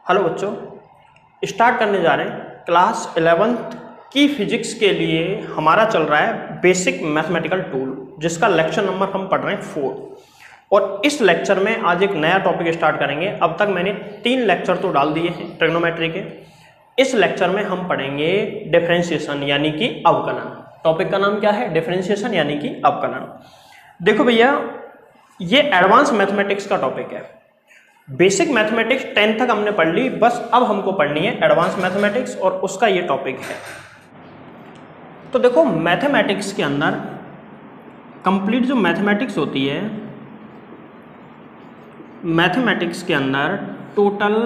Hello बच्चों, start करने जा रहे हैं क्लास 11th की फिजिक्स के लिए। हमारा चल रहा है बेसिक मैथमेटिकल टूल, जिसका लेक्चर नंबर हम पढ़ रहे हैं 4। और इस लेक्चर में आज एक नया टॉपिक स्टार्ट करेंगे। अब तक मैंने 3 लेक्चर तो डाल दिए हैं ट्रिग्नोमेट्री के। इस लेक्चर में हम पढ़ेंगे डिफरेंशिएशन यानी कि अवकलन। टॉपिक का नाम क्या है? डिफरेंशिएशन यानी कि अवकलन। देखो भैया, ये एडवांस मैथमेटिक्स का टॉपिक है। बेसिक मैथमेटिक्स 10th तक हमने पढ़ ली, बस अब हमको पढ़नी है एडवांस मैथमेटिक्स, और उसका ये टॉपिक है। तो देखो, मैथमेटिक्स के अंदर कंप्लीट जो मैथमेटिक्स होती है, मैथमेटिक्स के अंदर टोटल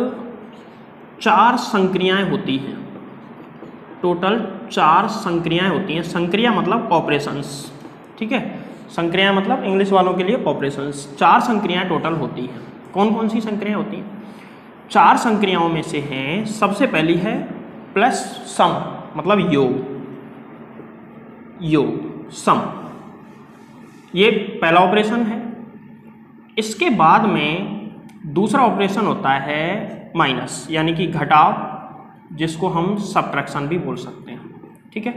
4 संक्रियाएं होती हैं। टोटल 4 संक्रियाएं होती हैं। संक्रिया मतलब ऑपरेशंस, ठीक है। संक्रियाएं मतलब इंग्लिश वालों के लिए ऑपरेशंस। 4 संक्रियाएं टोटल होती हैं। कौन कौन सी संक्रियाएं होती हैं? 4 संक्रियाओं में से हैं, सबसे पहली है प्लस सम, मतलब योग, सम। ये पहला ऑपरेशन है। इसके बाद में दूसरा ऑपरेशन होता है माइनस, यानी कि घटाव, जिसको हम सब्ट्रैक्शन भी बोल सकते हैं, ठीक है।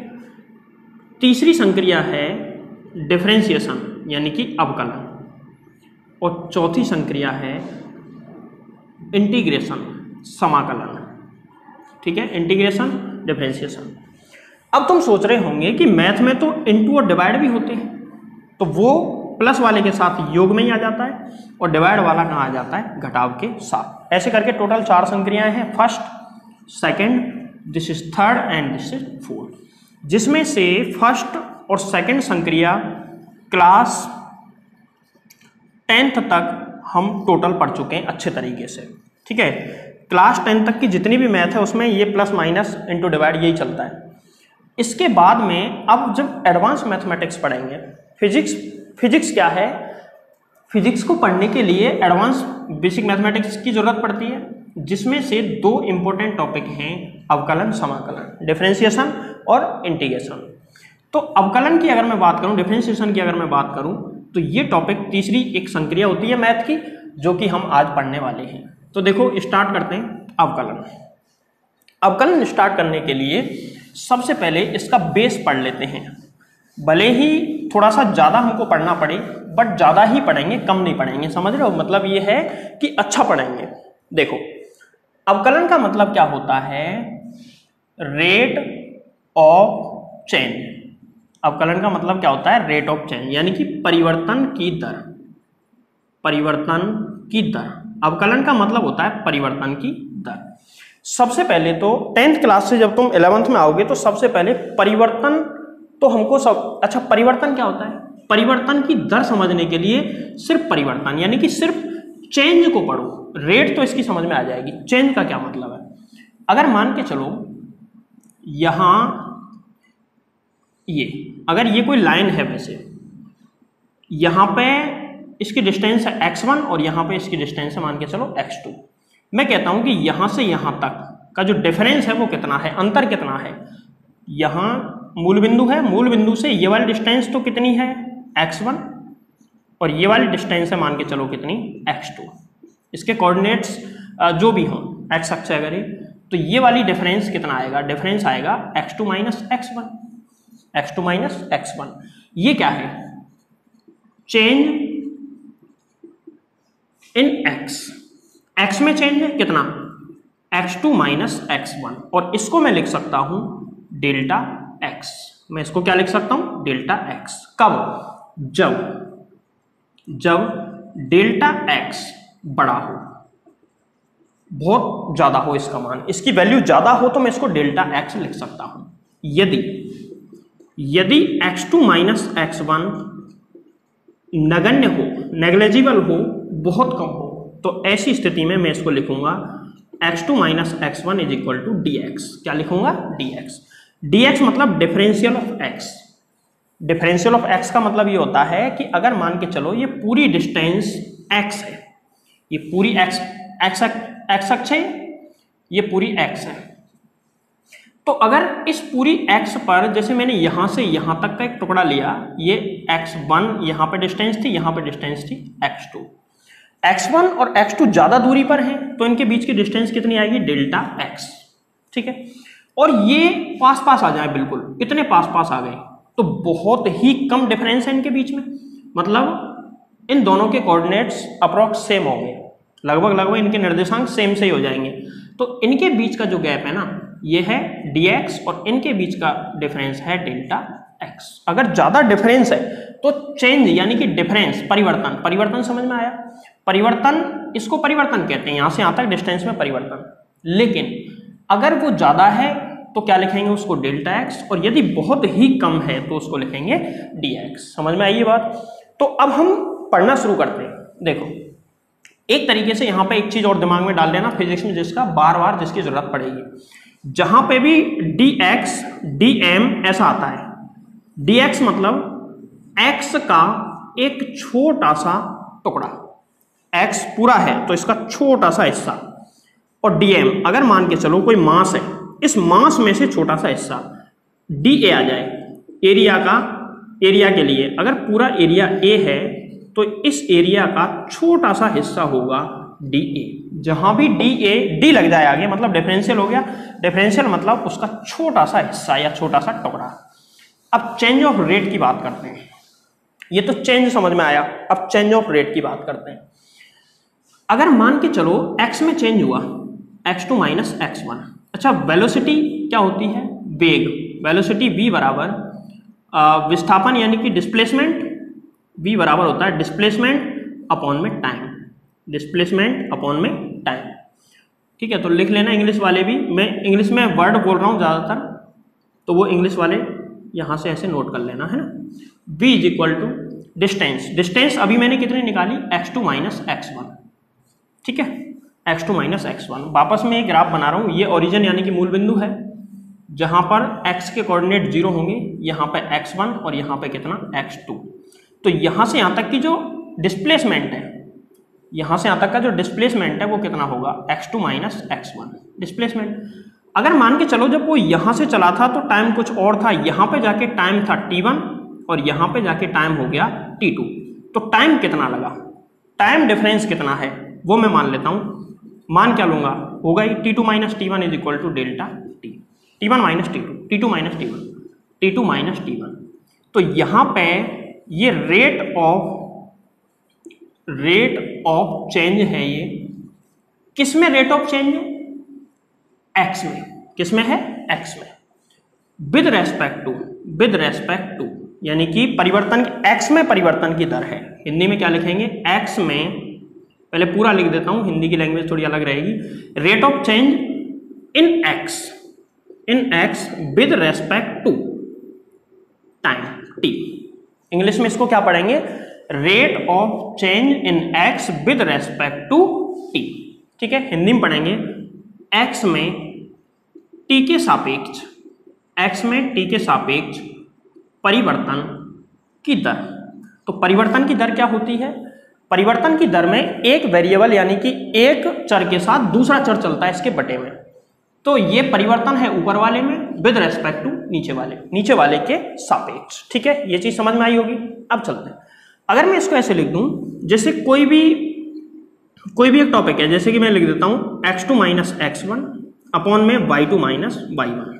तीसरी संक्रिया है डिफरेंशिएशन यानी कि अवकलन, और चौथी संक्रिया है इंटीग्रेशन, समाकलन, ठीक है। Integration, differentiation. अब तुम सोच रहे होंगे कि मैथ में तो इनटू और डिवाइड भी होते हैं, तो वो प्लस वाले के साथ योग में ही आ जाता है, और डिवाइड वाला कहाँ आ जाता है? घटाव के साथ। ऐसे करके टोटल 4 संक्रियाएं हैं। First, second, this is third and this is fourth, जिसमें से फर्स्ट और सेकंड संक्रिया क्लास 10th तक हम टोटल पढ़ चुके हैं अच्छे तरीके से, ठीक है। क्लास 10 तक की जितनी भी मैथ है उसमें ये प्लस माइनस इंटू डिवाइड यही चलता है। इसके बाद में अब जब एडवांस मैथमेटिक्स पढ़ेंगे, फिजिक्स क्या है? फिजिक्स को पढ़ने के लिए एडवांस बेसिक मैथमेटिक्स की जरूरत पड़ती है, जिसमें से 2 इंपॉर्टेंट टॉपिक हैं, अवकलन, समाकलन, डिफरेंशिएशन और इंटीग्रेशन। तो अवकलन की अगर मैं बात करूं, डिफरेंशिएशन की अगर मैं बात करूं, तो ये टॉपिक तीसरी एक संक्रिया होती है मैथ की, जो कि हम आज पढ़ने वाले हैं। तो देखो, स्टार्ट करते हैं अवकलन। अवकलन स्टार्ट करने के लिए सबसे पहले इसका बेस पढ़ लेते हैं। भले ही थोड़ा सा ज़्यादा हमको पढ़ना पड़े, बट ज़्यादा ही पढ़ेंगे, कम नहीं पढ़ेंगे, समझ रहे हो? मतलब ये है कि अच्छा पढ़ेंगे। देखो, अवकलन का मतलब क्या होता है? Rate of change. अवकलन का मतलब क्या होता है? रेट ऑफ चेंज, यानी कि परिवर्तन की दर। परिवर्तन की दर, अवकलन का मतलब होता है परिवर्तन की दर। सबसे पहले तो 10th क्लास से जब तुम 11th में आओगे तो सबसे पहले परिवर्तन तो हमको अच्छा, परिवर्तन क्या होता है? परिवर्तन की दर समझने के लिए सिर्फ परिवर्तन यानी कि सिर्फ चेंज को पढ़ो। रेट तो इसकी समझ में आ जाएगी, चेंज का क्या मतलब है। अगर मान के चलो यहां ये, अगर ये कोई लाइन है, वैसे यहां पे इसकी डिस्टेंस है x1 और यहां पे इसकी डिस्टेंस है मान के चलो x2। मैं कहता हूं कि यहां से यहां तक का जो डिफरेंस है वो कितना है, अंतर कितना है। यहां मूल बिंदु है, मूल बिंदु से ये वाली डिस्टेंस तो कितनी है? x1, और ये वाली डिस्टेंस है मान के चलो कितनी? x2। इसके कोऑर्डिनेट्स जो भी हों, x अक्ष अगर, तो ये वाली डिफरेंस कितना आएगा? डिफरेंस आएगा x2 minus x1, x2 minus x1। ये क्या है? चेंज इन x में चेंज है कितना? x2 माइनस x1, और इसको मैं लिख सकता हूं डेल्टा x। मैं इसको क्या लिख सकता हूं? Delta x। कब? जब डेल्टा x बड़ा हो, बहुत ज्यादा हो इसका मान, इसकी वैल्यू ज्यादा हो, तो मैं इसको डेल्टा x लिख सकता हूं। यदि x2 माइनस x1 नगण्य हो, नेग्लिजिबल हो, बहुत कम हो, तो ऐसी स्थिति में मैं इसको लिखूंगा x2 minus x1 is equal to dx। क्या लिखूंगा? dx। dx मतलब differential of x। Differential of x का मतलब ये होता है कि अगर मान के चलो ये पूरी डिस्टेंस x है, ये पूरी x अक्ष है, ये पूरी x है, तो अगर इस पूरी x पर, जैसे मैंने यहां से यहां तक का एक टुकड़ा लिया, ये x1 यहां पे डिस्टेंस थी, यहां पे डिस्टेंस थी x2, x1 और x2 ज्यादा दूरी पर हैं तो इनके बीच की डिस्टेंस कितनी आएगी, डेल्टा x। ठीक है, और ये पास पास आ जाए, बिल्कुल इतने पास पास आ गए तो बहुत ही कम डिफरेंस है इनके बीच में, मतलब इन दोनों के कोऑर्डिनेट्स अप्रॉक्स सेम होंगे, लगभग इनके निर्देशांक सेम से ही हो जाएंगे। तो इनके बीच का जो गैप है ना, ये है dx और इनके बीच का डिफरेंस है डेल्टा x। अगर ज्यादा डिफरेंस है तो चेंज यानी कि डिफरेंस, परिवर्तन समझ में आया, परिवर्तन, इसको परिवर्तन कहते हैं, यहां से यहां तक डिस्टेंस में परिवर्तन। लेकिन अगर वो ज्यादा है तो क्या लिखेंगे उसको, डेल्टा x, और यदि बहुत ही कम है तो उसको लिखेंगे dx। समझ में आई ये बात? तो अब हम पढ़ना शुरू करते हैं। देखो, एक तरीके से यहाँ पे एक चीज और दिमाग में डाल लेना फिजिक्स में, जिसका बार बार जिसकी जरूरत पड़ेगी, जहां पे भी dx dm ऐसा आता है, dx मतलब x का एक छोटा सा टुकड़ा, x पूरा है तो इसका छोटा सा हिस्सा, और dm अगर मान के चलो कोई मास है, इस मास में से छोटा सा हिस्सा dA आ जाए, एरिया के लिए अगर पूरा एरिया A है तो इस एरिया का छोटा सा हिस्सा होगा dA। जहां भी D लग जाए आगे मतलब डिफरेंशियल हो गया, डिफरेंशियल मतलब उसका छोटा सा हिस्सा या छोटा सा टुकड़ा। अब चेंज ऑफ रेट की बात करते हैं, ये तो चेंज समझ में आया, अब चेंज ऑफ रेट की बात करते हैं। अगर मान के चलो x में चेंज हुआ, x2 माइनस x1, अच्छा वेलोसिटी क्या होती है, वेग, वेलोसिटी v बराबर विस्थापन यानी कि डिस्प्लेसमेंट, v बराबर होता है डिस्प्लेसमेंट अपॉन में टाइम, डिस्प्लेसमेंट अपॉन में टाइम। ठीक है, तो लिख लेना इंग्लिश वाले भी, मैं इंग्लिश में वर्ड बोल रहा हूँ ज़्यादातर, तो वो इंग्लिश वाले यहाँ से ऐसे नोट कर लेना है ना। v is equal to distance, distance अभी मैंने कितनी निकाली, x2 माइनस x1। ठीक है, x2 माइनस x1। वापस में एक ग्राफ बना रहा हूँ, ये ओरिजिन यानी कि मूल बिंदु है, जहां पर x के कोऑर्डिनेट 0 होंगे, यहाँ पे x1 और यहाँ पे कितना x2। तो यहाँ से यहाँ तक की जो डिस्प्लेसमेंट है, यहाँ से यहाँ तक का जो डिस्प्लेसमेंट है वो कितना होगा, x2 माइनस x1 डिस्प्लेसमेंट। अगर मान के चलो जब वो यहाँ से चला था तो टाइम कुछ और था, यहाँ पे जाके टाइम था t1 और यहाँ पे जाके टाइम हो गया t2, तो टाइम कितना लगा, टाइम डिफरेंस कितना है वो मैं मान लेता हूँ। मान क्या लूंगा, होगा ही t2 minus t1 is equal to delta t, t1 minus t2, t2 minus t1, t2 minus t1। तो यहाँ पे ये रेट ऑफ चेंज है, ये किस में रेट ऑफ चेंज है, x में, किस में है, x में, विद रेस्पेक्ट टू यानी कि परिवर्तन, x में परिवर्तन की दर है। हिंदी में क्या लिखेंगे, x में, पहले पूरा लिख देता हूं, हिंदी की लैंग्वेज थोड़ी अलग रहेगी, rate of change in x with respect to time t। English में इसको क्या पढ़ेंगे, rate of change in x with respect to t। ठीक है, हिंदी में पढ़ेंगे x में t के सापेक्ष, x में t के सापेक्ष परिवर्तन की दर। तो परिवर्तन की दर क्या होती है, परिवर्तन की दर में एक वेरिएबल यानी कि एक चर के साथ दूसरा चर चलता है इसके बटे में, तो ये परिवर्तन है ऊपर वाले में विद रेस्पेक्ट टू नीचे वाले के सापेक्ष। ठीक है, ये चीज समझ में आई होगी। अब चलते हैं, अगर मैं इसको ऐसे लिख दूं, जैसे कोई भी एक टॉपिक है, जैसे कि मैं लिख देता हूं x2 माइनस x1 अपॉन में y2 माइनस y1,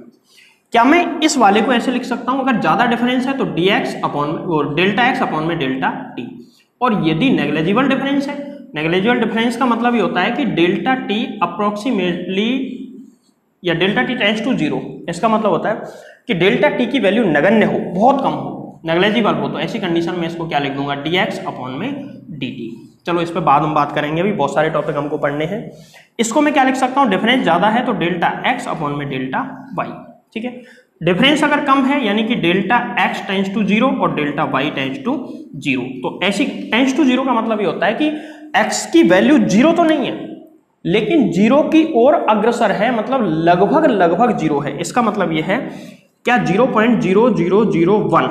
क्या मैं इस वाले को ऐसे लिख सकता हूं, अगर ज्यादा डिफरेंस है तो dx अपॉन में डेल्टा x अपॉन में डेल्टा t, और यदि नेग्लिजिबल डिफरेंस है, नेग्लिजिबल डिफरेंस का मतलब ये होता है कि डेल्टा t अप्रोक्सीमेटली या डेल्टा t टेंड्स टू 0, इसका मतलब होता है कि डेल्टा t की वैल्यू नगण्य हो, बहुत कम हो, नेग्लिजिबल हो, तो ऐसी कंडीशन में इसको क्या लिख दूंगा, dx अपॉन में dt। चलो इस पर बाद हम बात करेंगे, अभी बहुत सारे टॉपिक हमको पढ़ने हैं। इसको मैं क्या लिख सकता हूँ, डिफरेंस ज्यादा है तो डेल्टा x अपॉन में डेल्टा y। ठीक है, डिफरेंस अगर कम है यानी कि डेल्टा x टेंड्स टू 0 और डेल्टा y टेंड्स टू 0, तो ऐसी टेंड्स टू 0 का मतलब ये होता है कि x की वैल्यू 0 तो नहीं है लेकिन 0 की ओर अग्रसर है, मतलब लगभग 0 है। इसका मतलब ये है क्या, 0.0001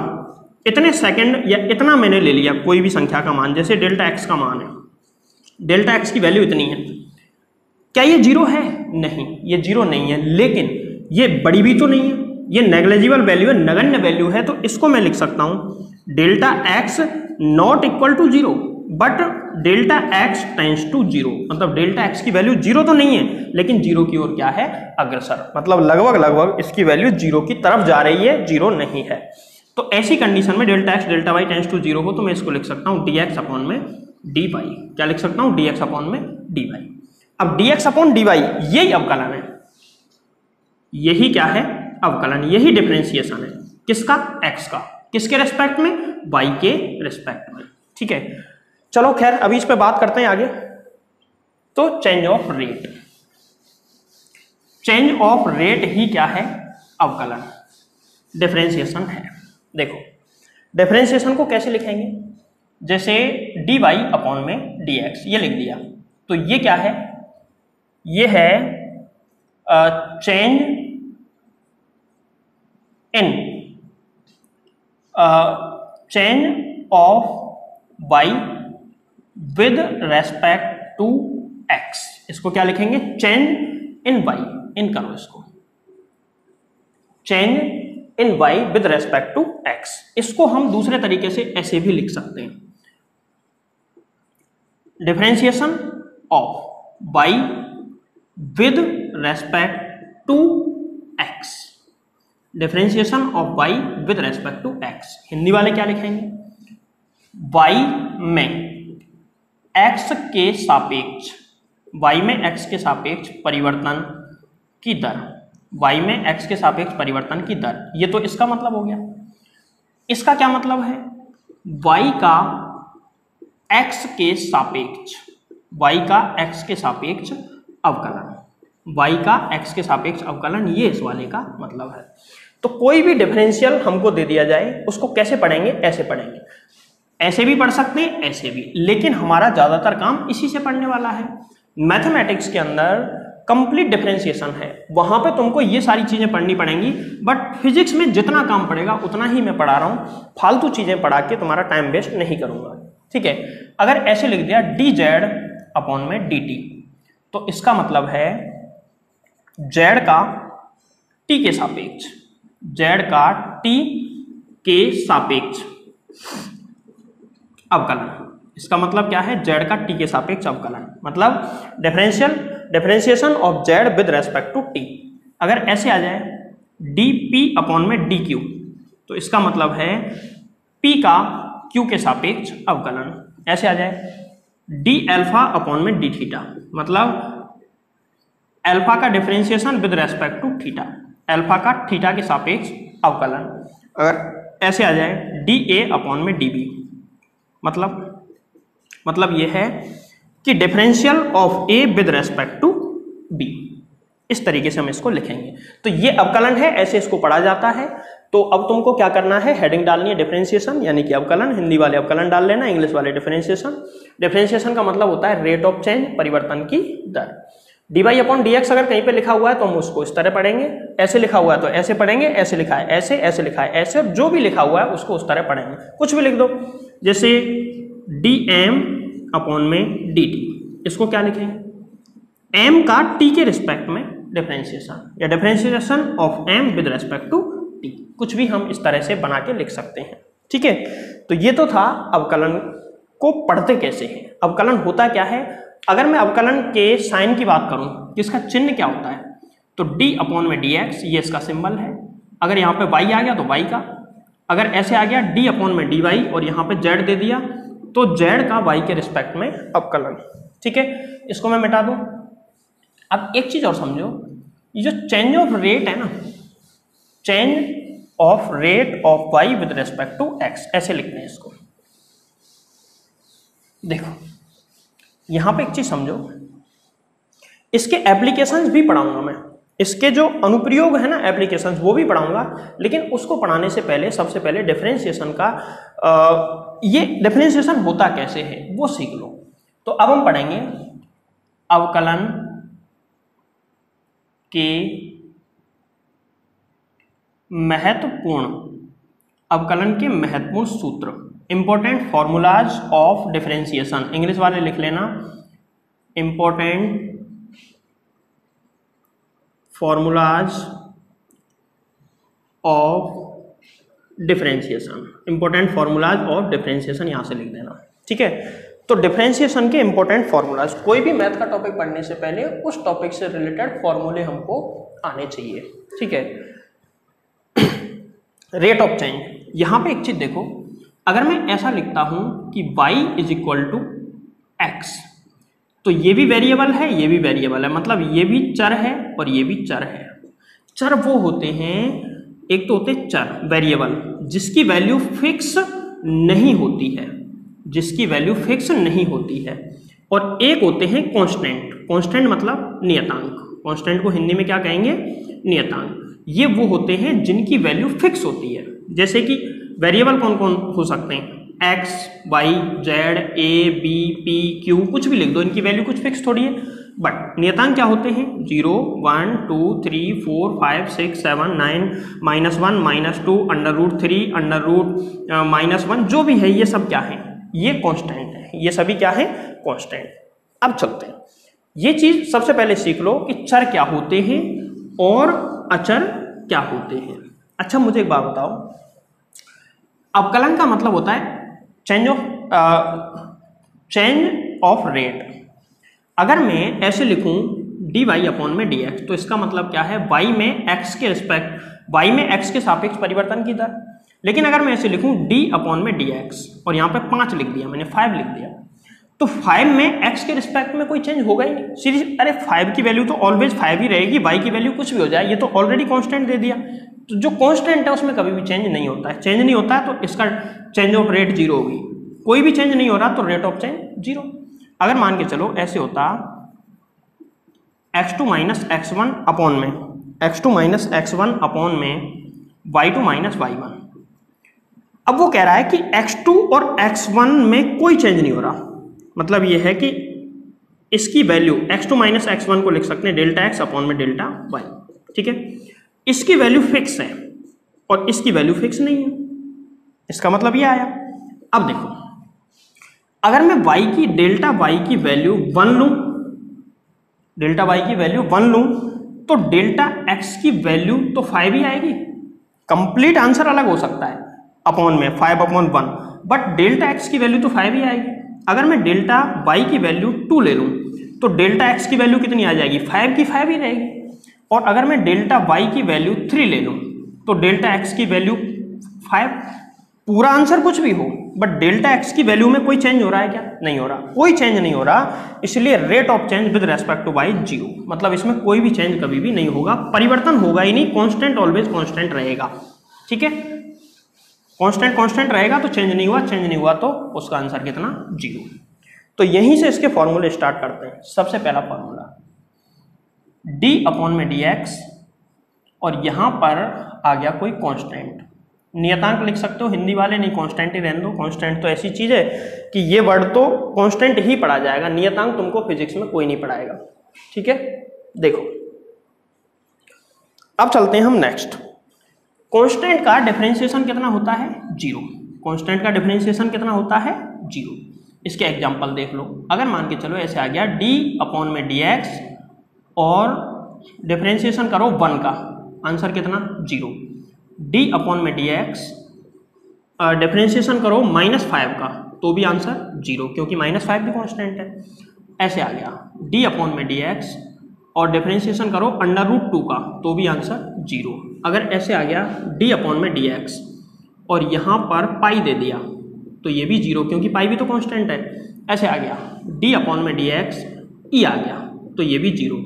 इतने सेकंड या इतना मैंने ले लिया कोई भी संख्या का मान, जैसे डेल्टा x का मान है, डेल्टा x की वैल्यू इतनी है, क्या ये 0 है, नहीं ये 0 नहीं है, लेकिन ये बड़ी भी तो नहीं है, ये नेग्लिजिबल वैल्यू है, नगण्य वैल्यू है, तो इसको मैं लिख सकता हूं delta x not equal to 0 but delta x tends to zero, मतलब डेल्टा एक्स की वैल्यू जीरो तो नहीं है लेकिन जीरो की ओर क्या है, अग्रसर, मतलब लगभग इसकी वैल्यू जीरो की तरफ जा रही है, जीरो नहीं है। तो ऐसी कंडीशन में delta x delta y tends to zero हो तो मैं इसको लिख सकता हूँ डी एक्स अपॉन में डी वाई। क्या लिख सकता हूँ, डी एक्स अपॉन में डी वाई। अब d x upon d y यही अवकलन है, यही क्या है, अवकलन, यही डिफरेंशिएशन है किसका, एक्स का, किसके रेस्पेक्ट में, वाई के रेस्पेक्ट में। ठीक है, चलो खैर अभी इस पे बात करते हैं आगे। तो change of rate, change of rate ही क्या है, अवकलन, डिफरेंशिएशन है। देखो डिफरेंशिएशन को कैसे लिखेंगे, जैसे डी वाई अपॉन में डी एक्स ये लिख दिया, तो ये क्या है, ये है change in change of y with respect to x. इसको क्या लिखेंगे, चेंज इन वाई, इन करो इसको, change in y with respect to x. इसको हम दूसरे तरीके से ऐसे भी लिख सकते हैं, differentiation of y with respect to x, differentiation of y with respect to x. Hindi वाले क्या लिखेंगे, वाई में एक्स के सापेक्ष, वाई में एक्स के सापेक्ष परिवर्तन की दर, वाई में एक्स के सापेक्ष परिवर्तन की दर, ये तो इसका मतलब हो गया। इसका क्या मतलब है, वाई का एक्स के सापेक्ष, वाई का एक्स के सापेक्ष अवकलन, वाई का एक्स के सापेक्ष अवकलन, ये इस वाले का मतलब है। तो कोई भी डिफरेंशियल हमको दे दिया जाए उसको कैसे पढ़ेंगे, ऐसे पढ़ेंगे, ऐसे भी पढ़ सकते हैं ऐसे भी, लेकिन हमारा ज्यादातर काम इसी से पढ़ने वाला है। मैथमेटिक्स के अंदर कंप्लीट डिफरेंशिएशन है, वहां पे तुमको ये सारी चीजें पढ़नी पड़ेंगी, बट फिजिक्स में जितना काम पड़ेगा उतना ही मैं पढ़ा रहा हूं, फालतू चीजें पढ़ा के तुम्हारा टाइम वेस्ट नहीं करूंगा। ठीक है, अगर ऐसे लिख दिया डी जेड अपॉन में डी टी, तो इसका मतलब है जेड का टी के सापेक्ष, जेड का टी के सापेक्ष अवकलन। इसका मतलब क्या है, जेड का टी के सापेक्ष अवकलन, मतलब differentiation of z with respect to t. अगर ऐसे आ जाए डी पी अपॉन में डी क्यू, तो इसका मतलब है पी का क्यू के सापेक्ष अवकलन। ऐसे आ जाए डी अल्फा अपॉन में डी थीटा, मतलब अल्फा का differentiation with respect to theta, alpha का थीटा के सापेक्ष अवकलन। अगर ऐसे आ जाए डी ए अपॉन में डी बी, मतलब ये है कि differential of a with respect to b, इस तरीके से हम इसको लिखेंगे। तो ये अवकलन है, ऐसे इसको पढ़ा जाता है। तो अब तुमको क्या करना है, हेडिंग डालनी है डिफरेंशिएशन यानी कि अवकलन, हिंदी वाले अवकलन डाल लेना, इंग्लिश वाले डिफरेंशिएशन। डिफरेंशिएशन का मतलब होता है रेट ऑफ चेंज, परिवर्तन की दर। D Y upon D X अगर कहीं पे लिखा हुआ है तो हम उसको इस तरह पढ़ेंगे, ऐसे लिखा हुआ है तो ऐसे पढ़ेंगे, ऐसे लिखा है ऐसे, ऐसे लिखा है ऐसे, जो भी लिखा हुआ है उसको उस तरह पढ़ेंगे। कुछ भी लिख दो, जैसे डी एम अपॉन में डी टी, इसको क्या लिखेंगे, एम का टी के रिस्पेक्ट में डिफरेंशिएशन, या differentiation of m with respect to t, कुछ भी हम इस तरह से बना के लिख सकते हैं। ठीक है, तो ये तो था अवकलन को पढ़ते कैसे हैं। अवकलन होता क्या है, अगर मैं अवकलन के साइन की बात करूं कि इसका चिन्ह क्या होता है, तो डी अपॉन में डी एक्स ये इसका सिंबल है। अगर यहाँ पे वाई आ गया तो वाई का, अगर ऐसे आ गया डी अपॉन में डी वाई और यहाँ पे जेड दे दिया तो जेड का वाई के रिस्पेक्ट में अवकलन। ठीक है, इसको मैं मिटा दूं। अब एक चीज और समझो, ये जो चेंज ऑफ रेट है ना, change of rate of y with respect to x, ऐसे लिखते हैं इसको। देखो यहां पे एक चीज समझो, इसके एप्लीकेशंस भी पढ़ाऊंगा मैं, इसके जो अनुप्रयोग है ना एप्लीकेशंस वो भी पढ़ाऊंगा, लेकिन उसको पढ़ाने से पहले सबसे पहले डिफरेंशिएशन का ये डिफरेंशिएशन होता कैसे है वो सीख लो। तो अब हम पढ़ेंगे अवकलन के महत्वपूर्ण सूत्र, important formulas of differentiation, English वाले लिख लेना important formulas of differentiation, important formulas of differentiation यहां से लिख देना। ठीक है, तो डिफरेंशिएशन के इंपॉर्टेंट फॉर्मूलाज, कोई भी मैथ का टॉपिक पढ़ने से पहले उस टॉपिक से रिलेटेड फॉर्मूले हमको आने चाहिए, ठीक है। रेट ऑफ चेंज, यहां पे एक चीज देखो, अगर मैं ऐसा लिखता हूं कि y is equal to x, तो ये भी वेरिएबल है, ये भी वेरिएबल है, मतलब ये भी चर है और ये भी चर है। चर वो होते हैं, एक तो होते चर वेरिएबल जिसकी वैल्यू फिक्स नहीं होती है, जिसकी वैल्यू फिक्स नहीं होती है, और एक होते हैं कांस्टेंट। कांस्टेंट मतलब नियतांक, कांस्टेंट को हिंदी में क्या कहेंगे, नियतांक। ये वो होते हैं जिनकी वैल्यू फिक्स होती है। जैसे कि वेरिएबल कौन कौन हो सकते हैं, एक्स, वाई, जेड, ए, बी, पी, क्यू, कुछ भी लिख दो, इनकी वैल्यू कुछ फिक्स थोड़ी है। बट नियतांक क्या होते हैं, 0, 1, 2, 3, 4, 5, 6, 7, 9, -1, -2, √3, -1, जो भी है ये सब क्या है, ये कांस्टेंट है, ये सभी क्या है, कांस्टेंट। अब चलते हैं, ये चीज सबसे पहले सीख लो कि चर क्या होते हैं और अचर क्या होते हैं। अच्छा मुझे एक बात बताओ, अवकलन का मतलब होता है चेंज ऑफ रेट। अगर मैं ऐसे लिखूं dy अपॉन में dx, तो इसका मतलब क्या है, y में x के रिस्पेक्ट, y में x के सापेक्ष परिवर्तन की दर। लेकिन अगर मैं ऐसे लिखूं d अपॉन में dx और यहाँ पे 5 लिख दिया मैंने, 5 लिख दिया, तो 5 में x के रिस्पेक्ट में कोई चेंज होगा ही नहीं। सीरीज, अरे 5 की वैल्यू तो ऑलवेज 5 ही रहेगी, y की वैल्यू कुछ भी हो जाए, ये तो ऑलरेडी कांस्टेंट दे दिया। तो जो कांस्टेंट है उसमें कभी भी चेंज नहीं होता है, चेंज नहीं होता है तो इसका चेंज ऑफ रेट 0 होगी। कोई भी चेंज नहीं हो रहा तो रेट ऑफ चेंज 0। अगर मान के चलो ऐसे होता x2 - x1 अपॉन में, x2 - x1 अपॉन में y2 - y1। अब वो कह रहा है कि x2 और x1 में कोई चेंज नहीं हो रहा, मतलब ये है कि इसकी वैल्यू x2 - x1 को लिख सकते हैं डेल्टा x अपॉन में डेल्टा y, ठीक है। इसकी वैल्यू फिक्स है और इसकी वैल्यू फिक्स नहीं है, इसका मतलब ये आया। अब देखो, अगर मैं y की डेल्टा y की वैल्यू 1 लूं, डेल्टा y की वैल्यू 1 लूं, तो डेल्टा x की वैल्यू तो 5 ही आएगी। कंप्लीट आंसर अलग हो सकता है, अपॉन में 5/1, बट डेल्टा x की वैल्यू तो 5 ही आएगी। अगर मैं डेल्टा y की वैल्यू 2 ले लूं, तो डेल्टा x की वैल्यू कितनी आ जाएगी, 5 की 5 ही रहेगी। और अगर मैं डेल्टा y की वैल्यू 3 ले लूं, तो डेल्टा x की वैल्यू 5। पूरा आंसर कुछ भी हो, बट डेल्टा x की वैल्यू में कोई चेंज हो रहा है क्या, नहीं हो रहा, कोई चेंज नहीं हो रहा। इसलिए rate of change with respect to y 0, मतलब इसमें कोई भी चेंज कभी भी नहीं होगा, परिवर्तन होगा ही नहीं, कांस्टेंट ऑलवेज कांस्टेंट रहेगा, ठीक है। कांस्टेंट कांस्टेंट रहेगा तो चेंज नहीं हुआ, चेंज नहीं हुआ तो उसका आंसर कितना, 0। तो यहीं से इसके फॉर्मूले स्टार्ट करते हैं। सबसे पहला फॉर्मूला d अपॉन में dx, और यहां पर आ गया कोई कांस्टेंट, नियतांक लिख सकते हो हिंदी वाले, नहीं कांस्टेंट ही रहने दो। कांस्टेंट तो ऐसी चीज है कि ये वर्ड तो कांस्टेंट ही पढ़ा जाएगा, नियतांक तुमको फिजिक्स में कोई नहीं पढ़ाएगा, ठीक है। देखो अब चलते हैं हम नेक्स्ट। कांस्टेंट का डिफरेंशिएशन कितना होता है, 0। कांस्टेंट का डिफरेंशिएशन कितना होता है, 0। इसके एग्जांपल देख लो। अगर मान के चलो ऐसे आ गया d अपॉन में dx और डिफरेंशिएशन करो 1 का, आंसर कितना, 0। d अपॉन में dx डिफरेंशिएशन करो -5 का, तो भी आंसर 0, क्योंकि -5 भी कांस्टेंट है। ऐसे आ गया d अपॉन में dx और डिफरेंशिएशन करो √2 का, तो भी आंसर 0। अगर ऐसे आ गया d अपॉन में dx और यहाँ पर पाई दे दिया, तो ये भी 0, क्योंकि पाई भी तो कांस्टेंट है। ऐसे आ गया d अपॉन में dx, e आ गया, तो ये भी 0।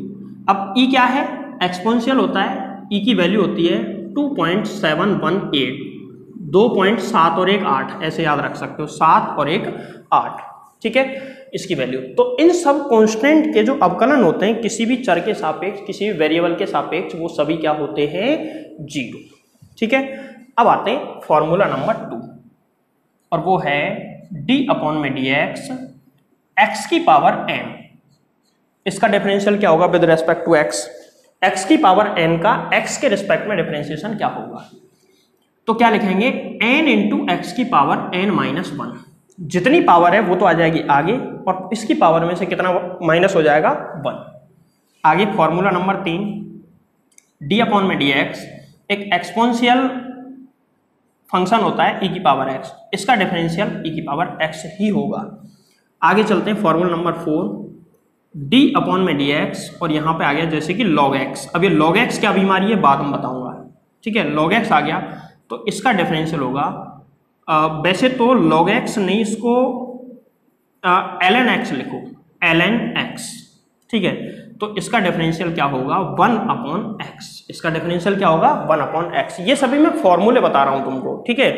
अब e क्या है, एक्सपोनेंशियल होता है, e की वैल्यू होती है 2.718, 2.7 और 1 8, ऐसे याद रख सकते हो, 7 और 1 8, ठीक है, इसकी वैल्यू। तो इन सब कांस्टेंट के जो अवकलन होते हैं किसी भी चर के सापेक्ष, किसी भी वेरिएबल के सापेक्ष, वो सभी क्या होते हैं, 0, ठीक है। अब आते हैं फॉर्मूला नंबर 2, और वो है d अपॉन में dx x की पावर n। इसका डिफरेंशियल क्या होगा with respect to x, x की पावर n का x के रिस्पेक्ट में डिफरेंशिएशन क्या होगा, तो क्या लिखेंगे, n इंटू x की पावर n-1। जितनी पावर है वो तो आ जाएगी आगे, और इसकी पावर में से कितना माइनस हो जाएगा, 1। आगे फॉर्मूला नंबर 3, d अपॉन में dx एक एक्सपोनेंशियल फंक्शन होता है e की पावर x, इसका डिफरेंशियल e की पावर x ही होगा। आगे चलते हैं फॉर्मूला नंबर 4, डी अपॉन में डी एक्स, और यहाँ पे आ गया जैसे कि लॉग एक्स। अब ये लॉग एक्स क्या बीमारी है बाद में बताऊंगा, ठीक है। लॉग एक्स आ गया तो इसका डिफरेंशियल होगा, वैसे तो log x नहीं, इसको ln x लिखो, ln x, ठीक है। तो इसका डिफरेंशियल क्या होगा 1 अपॉन x, इसका डिफरेंशियल क्या होगा 1 अपॉन x। ये सभी मैं फॉर्मूले बता रहा हूं तुमको, ठीक है।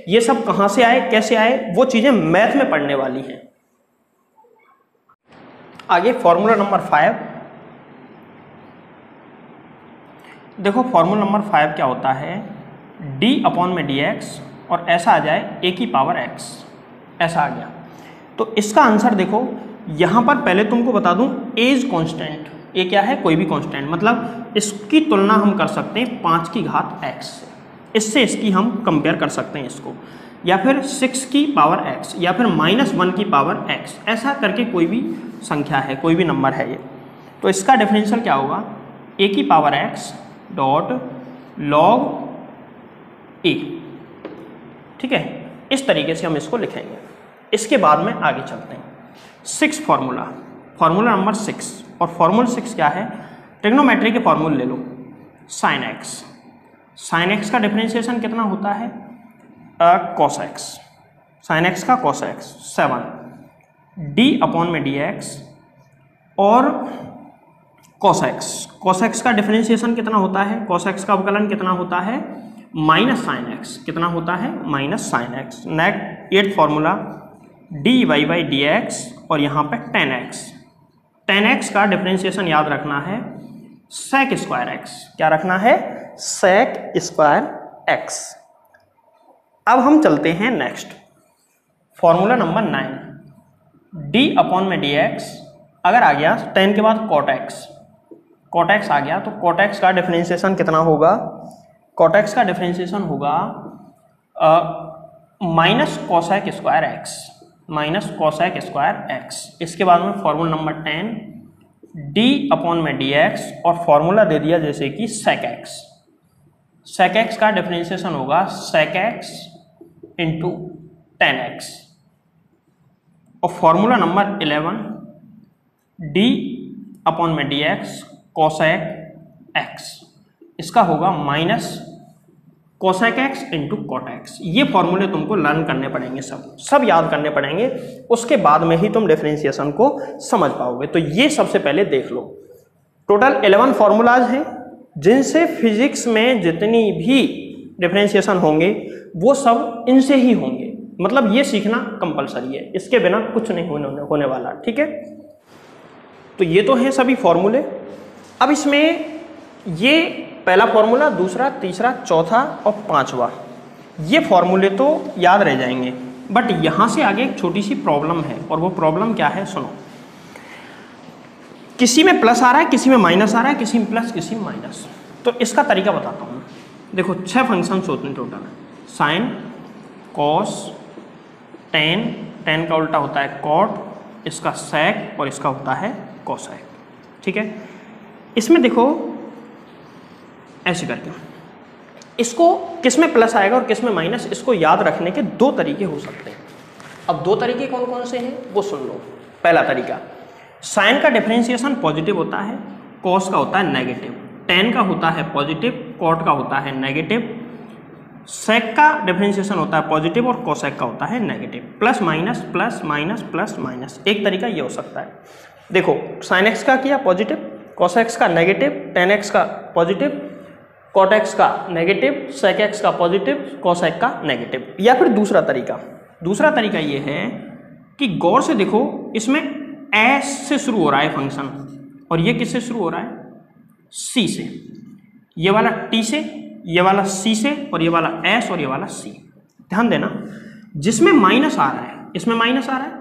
ये सब कहां से आए कैसे आए वो चीजें मैथ में पढ़ने वाली हैं। आगे फॉर्मूला नंबर 5 देखो, फॉर्मूला नंबर 5 क्या होता है, d अपॉन में dx और ऐसा आ जाए a की पावर x, ऐसा आ गया। तो इसका आंसर देखो, यहाँ पर पहले तुमको बता दूं a इज कॉन्स्टेंट, a क्या है कोई भी कॉन्स्टेंट, मतलब इसकी तुलना हम कर सकते हैं 5 की घात x से, इससे इसकी हम कंपेयर कर सकते हैं इसको, या फिर 6 की पावर x, या फिर -1 की पावर x, ऐसा करके कोई भी संख्या है, कोई भी नंबर है ये। तो इसका डिफरेंशियल क्या होगा a की power x dot log a, ठीक है। इस तरीके से हम इसको लिखेंगे। इसके बाद में आगे चलते हैं 6 फॉर्मूला नंबर 6, और फॉर्मूला 6 क्या है, ट्रिग्नोमेट्री के फॉर्मूले ले लो। साइन एक्स का डिफरेंशिएशन कितना होता है कॉस एक्स, साइन एक्स का कॉस एक्स 7 डी अपॉन में डी एक्स, और कॉस एक्स का डिफरेंशिएशन कितना होता है, कॉस एक्स का अवकलन कितना होता है माइनस साइन एक्स, कितना होता है minus sine x. Next 8th formula d y by d x, और यहाँ पे टेन एक्स का डिफरेंशिएशन याद रखना है सेक स्क्वायर एक्स, क्या रखना है सेक स्क्वायर एक्स। अब हम चलते हैं next formula number 9, D upon में डी एक्स, अगर आ गया 10 के बाद कॉट एक्स आ गया, तो कॉट एक्स का डिफरेंशिएशन कितना होगा, कॉट एक्स का डिफरेंशिएशन होगा minus cosec square x, minus cosec square x. इसके बाद में फॉर्मूला नंबर 10 डी अपॉन में डी एक्स, और फॉर्मूला दे दिया जैसे कि सेक एक्स का डिफरेंशिएशन होगा सेक एक्स इंटू 10x, और फॉर्मूला नंबर 11 डी अपॉन में डी एक्स कोसेक एक्स, इसका होगा minus cosec x into cot x. ये फॉर्मूले तुमको लर्न करने पड़ेंगे, सब याद करने पड़ेंगे, उसके बाद में ही तुम डिफरेंशिएशन को समझ पाओगे। तो ये सबसे पहले देख लो, टोटल 11 फॉर्मूलाज हैं, जिनसे फिजिक्स में जितनी भी डिफरेंशिएशन होंगे वो सब इनसे ही होंगे, मतलब ये सीखना कंपलसरी है, इसके बिना कुछ नहीं होने वाला, ठीक है। तो ये तो हैं सभी फॉर्मूले। अब इसमें ये पहला फॉर्मूला, दूसरा, तीसरा, चौथा और 5वां, ये फॉर्मूले तो याद रह जाएंगे, बट यहाँ से आगे एक छोटी सी प्रॉब्लम है, और वो प्रॉब्लम क्या है सुनो। किसी में प्लस आ रहा है, किसी में माइनस आ रहा है, किसी में प्लस, किसी में माइनस। तो इसका तरीका बताता हूँ। देखो 6 फंक्शंस होते हैं टोटल, साइन, कॉस, टेन का उल्टा होता है कॉट, इसका सेक, और इसका होता है कोसेक, ठीक है। इसमें देखो ऐसे करके, इसको किस में प्लस आएगा और किस में माइनस, इसको याद रखने के 2 तरीके हो सकते हैं। अब 2 तरीके कौन कौन से हैं वो सुन लो। पहला तरीका, साइन का डिफरेंशिएशन पॉजिटिव होता है, कॉस का होता है नेगेटिव, टेन का होता है पॉजिटिव, कॉट का होता है नेगेटिव, सेक का डिफरेंशिएशन होता है पॉजिटिव और कोसेक का होता है negative, plus minus plus minus plus minus. एक तरीका ये हो सकता है। देखो साइन एक्स का किया पॉजिटिव, कोसेक्स का नेगेटिव, टेन एक्स का पॉजिटिव, कॉट एक्स का नेगेटिव, सेक एक्स का पॉजिटिव, कोसेक का नेगेटिव। या फिर दूसरा तरीका ये है कि गौर से देखो, इसमें एस से शुरू हो रहा है फंक्शन, और ये किससे शुरू हो रहा है सी से, ये वाला टी से, ये वाला सी से, और ये वाला एस और ये वाला सी। ध्यान देना, जिसमें माइनस आ रहा है इसमें माइनस आ रहा है,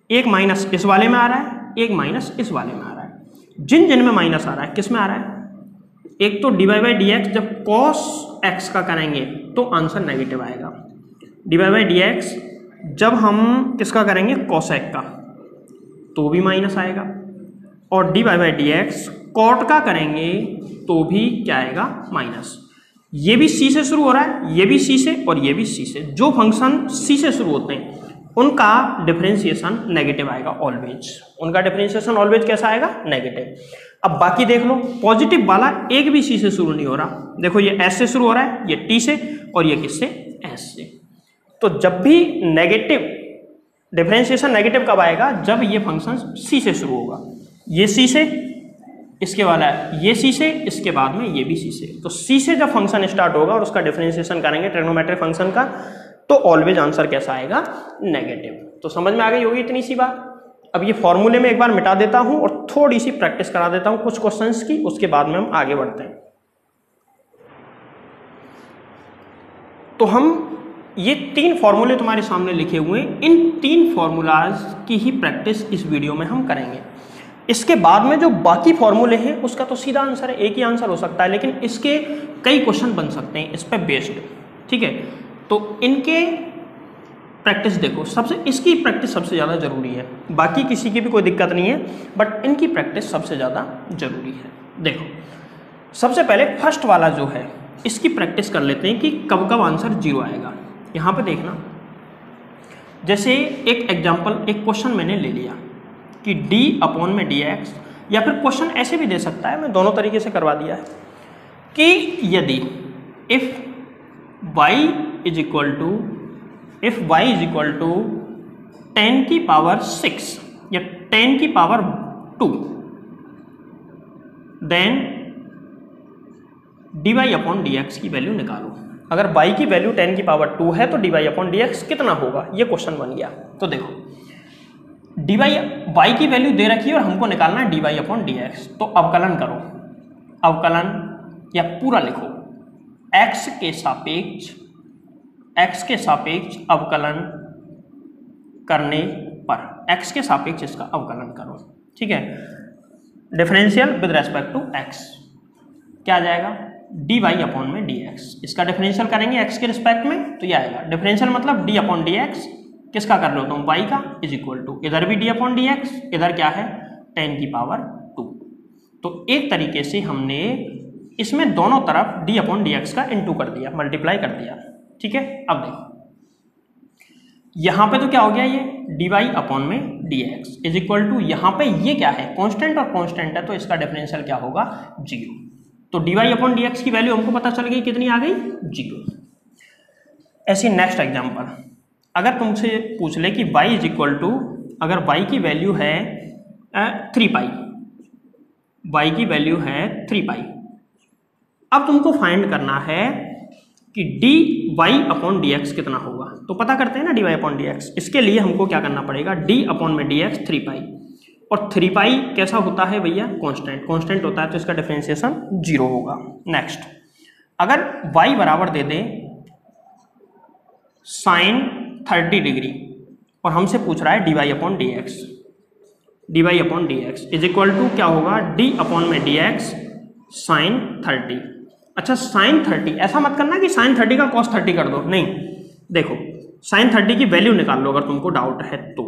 एक माइनस इस वाले में आ रहा है, एक माइनस इस वाले में आ रहा है। जिन में माइनस आ रहा है किस में आ रहा है, एक तो d y by d x, जब कॉस एक्स का करेंगे तो आंसर नेगेटिव आएगा। D y by d x जब हम किसका करेंगे कोसेक का, तो भी माइनस आएगा, और d y by d x cot का करेंगे तो भी क्या आएगा माइनस। ये भी सी से शुरू हो रहा है, ये भी सी से, और ये भी सी से। जो फंक्शन सी से शुरू होते हैं उनका डिफरेंशिएशन नेगेटिव आएगा ऑलवेज, उनका डिफरेंशिएशन ऑलवेज कैसा आएगा, नेगेटिव। अब बाकी देख लो, पॉजिटिव वाला एक भी सी से शुरू नहीं हो रहा, देखो ये एस से शुरू हो रहा है, ये टी से, और ये किससे, एस से। तो जब भी नेगेटिव डिफरेंशिएशन नेगेटिव कब आएगा, जब ये फंक्शन सी से शुरू होगा, ये सी से, इसके वाला ये सी से, इसके बाद में ये भी सी से। तो सी से जब फंक्शन स्टार्ट होगा और उसका डिफरेंशिएशन करेंगे ट्रिग्नोमेट्रिक फंक्शन का, तो ऑलवेज आंसर कैसा आएगा, नेगेटिव। तो समझ में आ गई होगी इतनी सी बात। अब ये फॉर्मूले में एक बार मिटा देता हूं और थोड़ी सी प्रैक्टिस करा देता हूं कुछ क्वेश्चंस की, उसके बाद में हम आगे बढ़ते हैं। तो हम ये 3 फॉर्मूले तुम्हारे सामने लिखे हुए हैं, इन 3 फॉर्मूलाज की ही प्रैक्टिस इस वीडियो में हम करेंगे। इसके बाद में जो बाकी फॉर्मूले हैं उसका तो सीधा आंसर है, एक ही आंसर हो सकता है, लेकिन इसके कई क्वेश्चन बन सकते हैं इस पर बेस्ड, ठीक है। तो इनके प्रैक्टिस देखो, इसकी प्रैक्टिस सबसे ज़्यादा जरूरी है, बाकी किसी की भी कोई दिक्कत नहीं है, बट इनकी प्रैक्टिस सबसे ज़्यादा जरूरी है। देखो सबसे पहले फर्स्ट वाला जो है इसकी प्रैक्टिस कर लेते हैं कि कब कब आंसर 0 आएगा। यहाँ पे देखना, जैसे एक एग्जाम्पल, एक क्वेश्चन मैंने ले लिया कि d/dx, या फिर क्वेश्चन ऐसे भी दे सकता है, मैं दोनों तरीके से करवा दिया है कि यदि if y is equal to 10 की पावर 6 या 10 की पावर 2, देन dy/dx की वैल्यू निकालो। अगर y की वैल्यू 10 की पावर 2 है तो dy/dx कितना होगा, ये क्वेश्चन बन गया। तो देखो y की वैल्यू दे रखी है और हमको निकालना है dy/dx, तो अवकलन करो, अवकलन या पूरा लिखो, x के सापेक्ष अवकलन करने पर, x के सापेक्ष इसका अवकलन करो, ठीक है। Differential with respect to x क्या आ जाएगा, dy/dx, इसका डिफरेंशियल करेंगे x के रिस्पेक्ट में, तो ये आएगा डिफरेंशियल मतलब d/dx किसका कर लो तुम, y का, इज इक्वल टू इधर भी d/dx, इधर क्या है 10 की पावर 2। तो एक तरीके से हमने इसमें दोनों तरफ d/dx का इनटू कर दिया, मल्टीप्लाई कर दिया, ठीक है। अब देखो यहां पे तो क्या हो गया, ये dy/dx इज इक्वल टू, यहां पे ये क्या है, कांस्टेंट, और कांस्टेंट है तो इसका डिफरेंशियल क्या होगा, 0। तो dy/dx की वैल्यू हमको पता चल गई, कितनी आ गई, 0। ऐसी नेक्स्ट एग्जांपल, अगर तुमसे पूछ ले कि y इज इक्वल टू, अगर y की वैल्यु है 3 पाई, y की वैल्यू है 3 पाई, अब तुमको फाइंड करना है कि dy/dx कितना होगा। तो पता करते हैं ना dy/dx, इसके लिए हमको क्या करना पड़ेगा, d/dx 3 पाई, और 3 पाई कैसा होता है भैया, कांस्टेंट, कांस्टेंट होता है तो इसका डिफरेंशिएशन 0 होगा। नेक्स्ट, अगर y बराबर दे दे sin 30 डिग्री और हमसे पूछ रहा है dy/dx इज इक्वल टू क्या होगा, d/dx sin 30। अच्छा sin 30, ऐसा मत करना कि sin 30 का cos 30 कर दो, नहीं, देखो sin 30 की वैल्यू निकाल लो अगर तुमको डाउट है तो।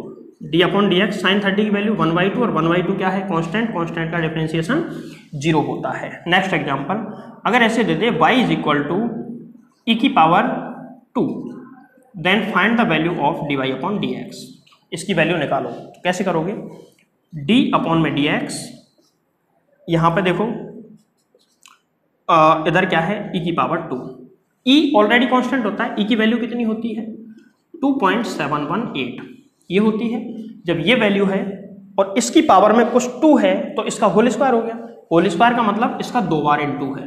d/dx sin 30 की वैल्यू 1/2, और 1/2 क्या है, कांस्टेंट, कांस्टेंट का डिफरेंशिएशन 0 होता है। नेक्स्ट एग्जांपल, अगर ऐसे दे दे y is equal to e की power 2, then find the value of dy/dx, इसकी वैल्यू निकालो। कैसे करोगे, d/dx, यहाँ पे देखो इधर क्या है, e की पावर 2, e ऑलरेडी कांस्टेंट होता है, e की वैल्यू कितनी होती है, 2.718 ये होती है। जब ये वैल्यू है और इसकी पावर में कुछ 2 है तो इसका होल स्क्वायर हो गया, होल स्क्वायर का मतलब इसका 2 बार इंटू है,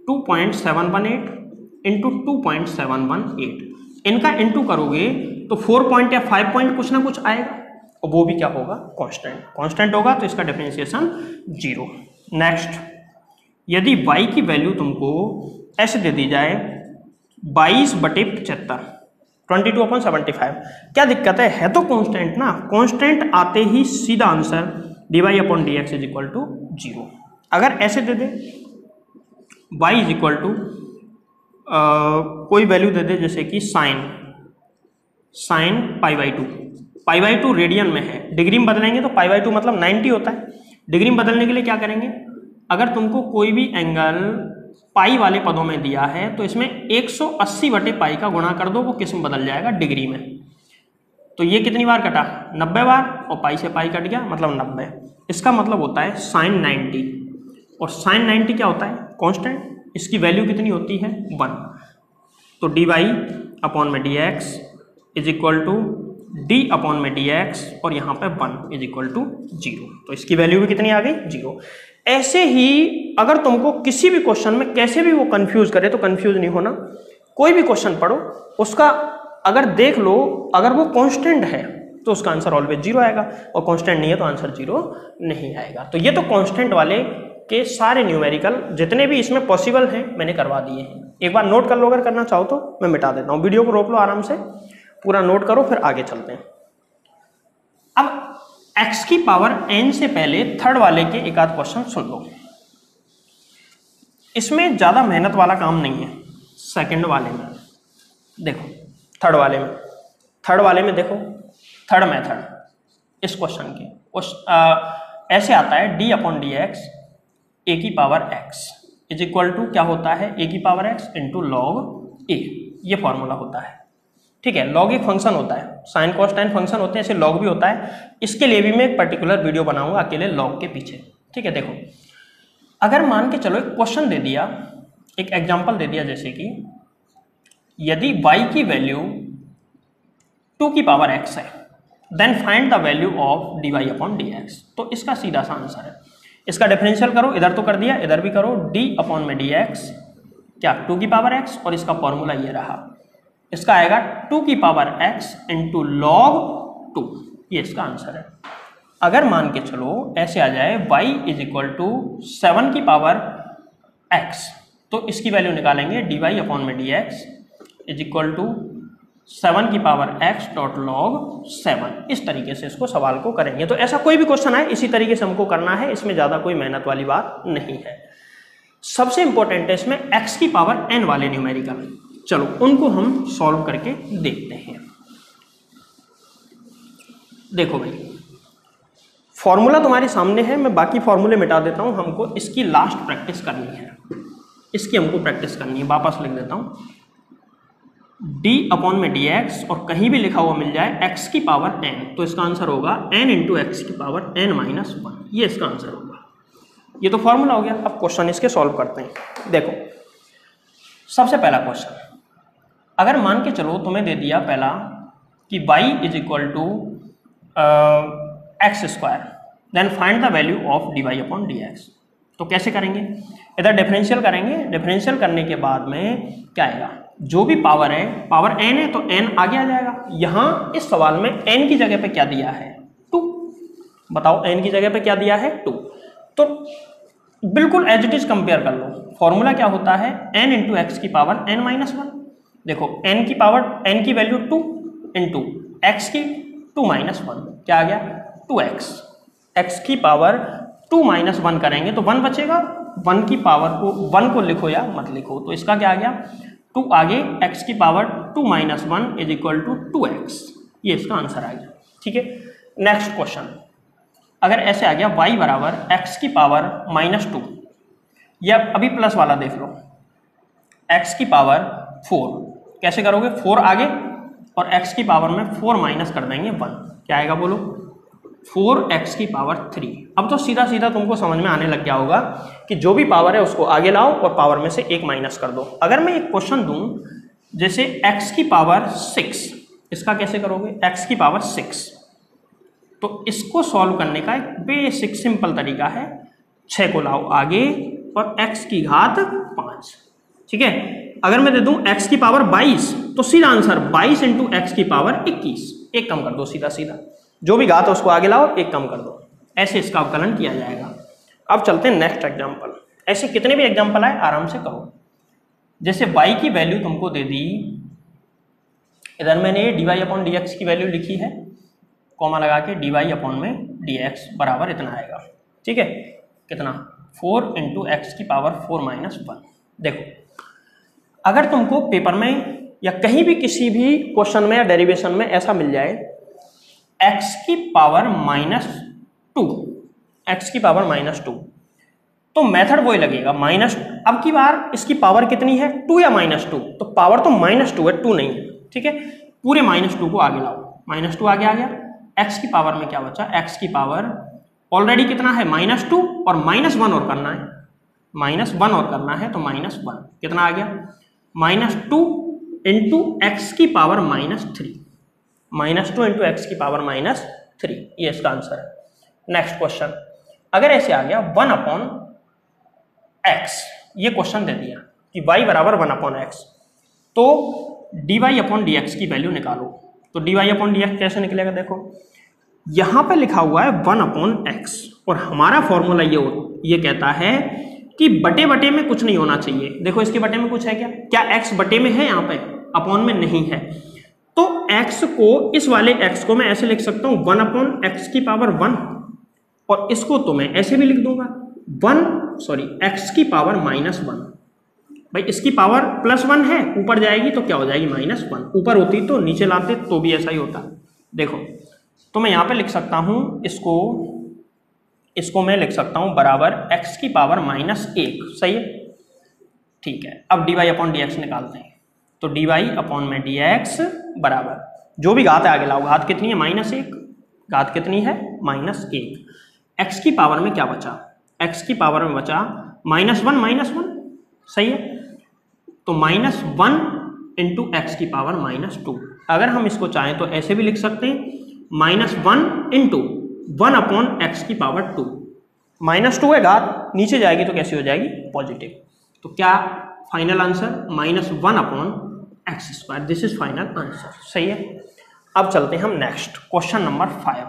2.718 इंटू 2.718, इनका इंटू करोगे तो 4 पॉइंट या 5 पॉइंट कुछ ना कुछ आएगा, और वो भी क्या होगा, कांस्टेंट, कांस्टेंट होगा तो इसका डिफरेंशिएशन 0। नेक्स्ट, यदि y की वैल्यू तुमको ऐसे दे दी जाए 22/75, 22/75, क्या दिक्कत है तो कांस्टेंट ना, कांस्टेंट आते ही सीधा answer dy/dx is equal to 0। अगर ऐसे दे दे y इज इक्वल टू कोई वैल्यू दे दे, जैसे कि sin π/2 रेडियन में है, डिग्री में बदलेंगे तो π/2 मतलब 90 होता है। डिग्री में बदलने के लिए क्या करेंगे, अगर तुमको कोई भी एंगल पाई वाले पदों में दिया है तो इसमें 180/पाई का गुणा कर दो, वो किस में बदल जाएगा, डिग्री में। तो ये कितनी बार कटा, 90 बार, और पाई से पाई कट गया, मतलब 90। इसका मतलब होता है साइन 90, और साइन 90 क्या होता है, कांस्टेंट, इसकी वैल्यू कितनी होती है, 1। तो dy अपॉन में dx is equal to d upon में dx, और यहाँ पे 1 इज इक्वल टू 0। तो इसकी वैल्यू भी कितनी आ गई, 0। ऐसे ही अगर तुमको किसी भी क्वेश्चन में कैसे भी वो कंफ्यूज करे तो कंफ्यूज नहीं होना। कोई भी क्वेश्चन पढ़ो, उसका अगर देख लो, अगर वो कांस्टेंट है तो उसका आंसर ऑलवेज 0 आएगा, और कांस्टेंट नहीं है तो आंसर 0 नहीं आएगा। तो ये तो कांस्टेंट वाले के सारे न्यूमेरिकल जितने भी इसमें पॉसिबल हैं मैंने करवा दिए हैं। एक बार नोट कर लो, अगर करना चाहो तो मैं मिटा देता हूँ। वीडियो को रोक लो, आराम से पूरा नोट करो, फिर आगे चलते हैं। अब x की पावर n से पहले थर्ड वाले के एक आध क्वेश्चन सुन लो। इसमें ज्यादा मेहनत वाला काम नहीं है। सेकंड वाले में देखो, थर्ड वाले में देखो, थर्ड मेथड इस क्वेश्चन के ऐसे आता है d upon D x a की power x is equal to क्या होता है, a की power x into log a। ये फॉर्मूला होता है, ठीक है। लॉग एक फंक्शन होता है, साइन कॉस टाइन फंक्शन होते हैं, ऐसे लॉग भी होता है। इसके लिए भी मैं एक पर्टिकुलर वीडियो बनाऊंगा अकेले लॉग के पीछे, ठीक है। देखो, अगर मान के चलो एक क्वेश्चन दे दिया, एक एग्जांपल दे दिया, जैसे कि यदि y की वैल्यू 2 की पावर x है, then find the value of dy upon dx। तो इसका सीधा सा आंसर है, इसका डिफरेंशियल करो, इधर तो कर दिया, इधर भी करो, d अपॉन में dx क्या 2 की पावर x, और इसका फॉर्मूला ये रहा, इसका आएगा 2 की पावर x इंटू लॉग 2। ये इसका आंसर है। अगर मान के चलो ऐसे आ जाए y इज इक्वल टू 7 की पावर x, तो इसकी वैल्यू निकालेंगे dy अपॉन में dx इज इक्वल टू 7 की पावर x डॉट लॉग 7। इस तरीके से इसको सवाल को करेंगे। तो ऐसा कोई भी क्वेश्चन आए इसी तरीके से हमको करना है, इसमें ज़्यादा कोई मेहनत वाली बात नहीं है। सबसे इंपॉर्टेंट है इसमें x की पावर n वाले न्यूमेरिकल, चलो उनको हम सॉल्व करके देखते हैं। देखो भाई, फॉर्मूला तुम्हारे सामने है, मैं बाकी फॉर्मूले मिटा देता हूं, हमको इसकी लास्ट प्रैक्टिस करनी है, इसकी हमको प्रैक्टिस करनी है। वापस लिख देता हूं, d अपॉन में dx, और कहीं भी लिखा हुआ मिल जाए x की पावर n, तो इसका आंसर होगा n इंटू एक्स की पावर n माइनस 1। ये इसका आंसर होगा। ये तो फॉर्मूला हो गया। अब क्वेश्चन इसके सॉल्व करते हैं। देखो, सबसे पहला क्वेश्चन, अगर मान के चलो तुम्हें दे दिया पहला कि y is equal to x square, then find the value of dy upon dx। तो कैसे करेंगे, इधर डिफरेंशियल करेंगे, डिफरेंशियल करने के बाद में क्या आएगा, जो भी पावर है, पावर n है तो n आगे आ जाएगा। यहाँ इस सवाल में n की जगह पे क्या दिया है, 2। बताओ n की जगह पे क्या दिया है, 2। तो बिल्कुल एज इट इज कंपेयर कर लो। फॉर्मूला क्या होता है, n इंटू एक्स की पावर n माइनस 1। देखो n की पावर, n की वैल्यू 2 इंटू एक्स की 2 माइनस 1, क्या आ गया 2x। x की पावर 2 माइनस 1 करेंगे तो 1 बचेगा, 1 की पावर को 1 को लिखो या मत लिखो, तो इसका क्या आ गया 2 आगे, x की power 2 minus 1 is equal to 2x। ये इसका आंसर आ गया, ठीक है। नेक्स्ट क्वेश्चन, अगर ऐसे आ गया y बराबर x की पावर माइनस 2, या अभी प्लस वाला देख लो, x की पावर 4, कैसे करोगे, 4 आगे और x की पावर में 4 माइनस कर देंगे 1, क्या आएगा बोलो, 4x की पावर 3। अब तो सीधा सीधा तुमको समझ में आने लग गया होगा कि जो भी पावर है उसको आगे लाओ और पावर में से 1 माइनस कर दो। अगर मैं एक क्वेश्चन दूं जैसे x की पावर 6, इसका कैसे करोगे, x की पावर 6, तो इसको सॉल्व करने का एक बेसिक सिंपल तरीका है, 6 को लाओ आगे और x की घात 5, ठीक है। अगर मैं दे दूं x की पावर 22, तो सीधा आंसर 22 इंटू एक्स की पावर 21, एक कम कर दो, सीधा सीधा जो भी घात है उसको आगे लाओ, एक कम कर दो, ऐसे इसका अवकलन किया जाएगा। अब चलते हैं नेक्स्ट एग्जांपल। ऐसे कितने भी एग्जांपल आए आराम से करो। जैसे y की वैल्यू तुमको दे दी, इधर मैंने dy अपॉन dx की वैल्यू लिखी है, कॉमा लगा के dy अपॉन में dx बराबर इतना आएगा, ठीक है, कितना 4 इंटू एक्स की पावर 4 माइनस 1। देखो, अगर तुमको पेपर में या कहीं भी किसी भी क्वेश्चन में या डेरिवेशन में ऐसा मिल जाए x की पावर माइनस 2, एक्स की पावर माइनस 2, तो मेथड वही लगेगा माइनस। अब की बार इसकी पावर कितनी है, 2 या माइनस 2, तो पावर तो माइनस 2 है, 2 नहीं है, ठीक है। पूरे माइनस 2 को आगे लाओ, -2 आगे आ गया। x की पावर में क्या बचा, x की पावर ऑलरेडी कितना है -2 और -1 और करना है, -1 और करना है तो -1 कितना आ गया, -2 इंटू एक्स की पावर -3, -2 इंटू एक्स की पावर -3, ये इसका आंसर है। नेक्स्ट क्वेश्चन, अगर ऐसे आ गया 1/x, ये क्वेश्चन दे दिया कि y बराबर 1/x, तो dy/dx की वैल्यू निकालो। तो dy/dx कैसे निकलेगा, देखो यहां पे लिखा हुआ है 1/x और हमारा फॉर्मूला ये कहता है कि बटे बटे में कुछ नहीं होना चाहिए। देखो इसके बटे में कुछ है क्या x बटे में है, यहाँ पे अपॉन में नहीं है, तो x को, इस वाले x को मैं ऐसे लिख सकता हूँ 1/x की पावर 1, और इसको तो मैं ऐसे भी लिख दूंगा x की पावर -1। भाई इसकी पावर +1 है, ऊपर जाएगी तो क्या हो जाएगी -1, ऊपर होती तो नीचे लाते तो भी ऐसा ही होता। देखो तो मैं यहाँ पे लिख सकता हूँ इसको मैं लिख सकता हूँ बराबर x की पावर -1, सही है, ठीक है। अब dy/dx निकालते हैं, तो dy/dx बराबर जो भी घात है आगे लाओ, घात कितनी है -1, घात कितनी है -1, x की पावर में क्या बचा, x की पावर में बचा -1, सही है, तो -1 इंटू एक्स की पावर -2। अगर हम इसको चाहें तो ऐसे भी लिख सकते हैं -1 इंटू 1/x की पावर 2, -2 है घात, नीचे जाएगी तो कैसी हो जाएगी, पॉजिटिव। तो क्या final answer -1/x², this is final answer, सही है। अब चलते हैं हम नेक्स्ट क्वेश्चन नंबर 5।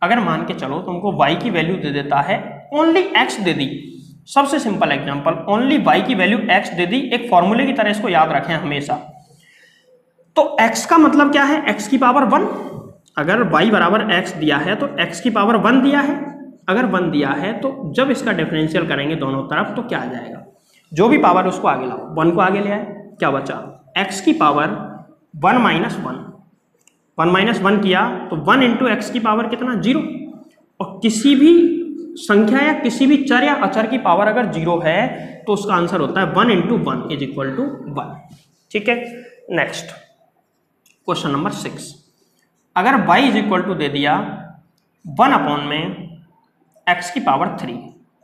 अगर मान के चलो तुमको y की वैल्यू दे देता है, ओनली x दे दी, सबसे सिंपल एग्जांपल, ओनली y की वैल्यू x दे दी, एक फॉर्मूले की तरह इसको याद रखें हमेशा। तो x का मतलब क्या है, x की पावर 1, अगर y बराबर x दिया है तो x की पावर 1 दिया है, अगर 1 दिया है तो जब इसका डिफरेंशियल करेंगे दोनों तरफ तो क्या आ जाएगा, जो भी पावर उसको आगे लाओ, 1 को आगे ले आए, क्या बचा, x की पावर 1 -1 किया तो 1 इंटू एक्स की पावर कितना, 0, और किसी भी संख्या या किसी भी चर या अचर की पावर अगर 0 है तो उसका आंसर होता है 1 इंटू 1 इज इक्वल टू 1, ठीक है। नेक्स्ट क्वेश्चन नंबर 6, अगर y इज इक्वल टू दे दिया 1/x की पावर 3,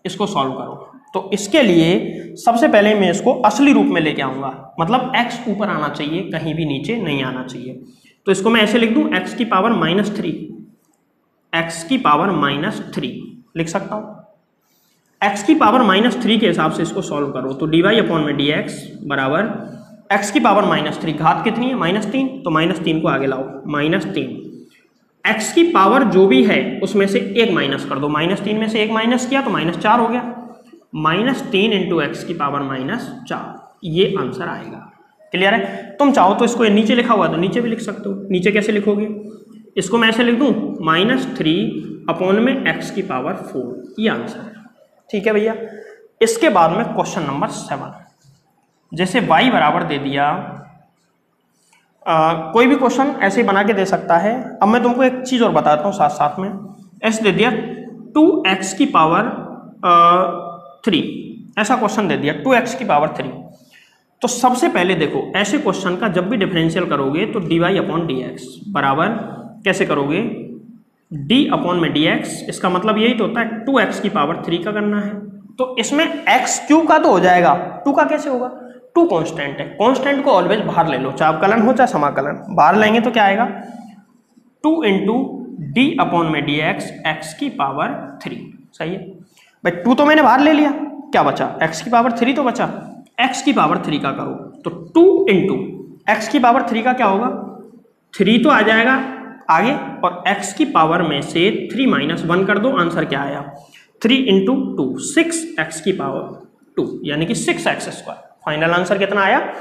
इसको सॉल्व करो। तो इसके लिए सबसे पहले मैं इसको असली रूप में लेके आऊंगा, मतलब x ऊपर आना चाहिए, कहीं भी नीचे नहीं आना चाहिए। तो इसको मैं ऐसे लिख दूं x की पावर -3, x की पावर -3 लिख सकता हूं। x की पावर -3 के हिसाब से इसको सॉल्व करो, तो dy/dx बराबर x की पावर -3, घात कितनी है, -3, तो -3 को आगे लाओ, -3, x की पावर जो भी है उसमें से 1 माइनस कर दो, -3 में से 1 माइनस किया तो -4 हो गया, -3 इंटू एक्स की पावर -4, ये आंसर आएगा। क्लियर है। तुम चाहो तो इसको नीचे लिखा हुआ तो नीचे भी लिख सकते हो, नीचे कैसे लिखोगे, इसको मैं ऐसे लिख दूं -3/x की पावर 4, ये आंसर है, ठीक है भैया। इसके बाद में क्वेश्चन नंबर 7, जैसे y बराबर दे दिया, कोई भी क्वेश्चन ऐसे ही बना के दे सकता है। अब मैं तुमको एक चीज़ और बताता हूँ साथ साथ में, ऐसे दे दिया 2x की पावर 3, ऐसा क्वेश्चन दे दिया 2x की पावर 3। तो सबसे पहले देखो ऐसे क्वेश्चन का जब भी डिफरेंशियल करोगे तो dy/dx बराबर कैसे करोगे, d/dx, इसका मतलब यही तो होता है 2x की पावर 3 का करना है। तो इसमें x³ का तो हो जाएगा, 2 का कैसे होगा, 2 कांस्टेंट है, कांस्टेंट को ऑलवेज बाहर ले लो, चाहे अवकलन हो चाहे समाकलन, बाहर लेंगे तो क्या आएगा 2 इंटू d/dx x की पावर 3, सही है भाई। 2 तो मैंने बाहर ले लिया, क्या बचा, x की पावर 3 तो बचा, x की पावर 3 का करो तो 2 इंटू एक्स की पावर 3 का क्या होगा, 3 तो आ जाएगा आगे, और x की पावर में से 3 - 1 कर दो, आंसर क्या आया 3 इंटू 2, 6x की पावर 2, यानी कि 6x²। फाइनल आंसर कितना आया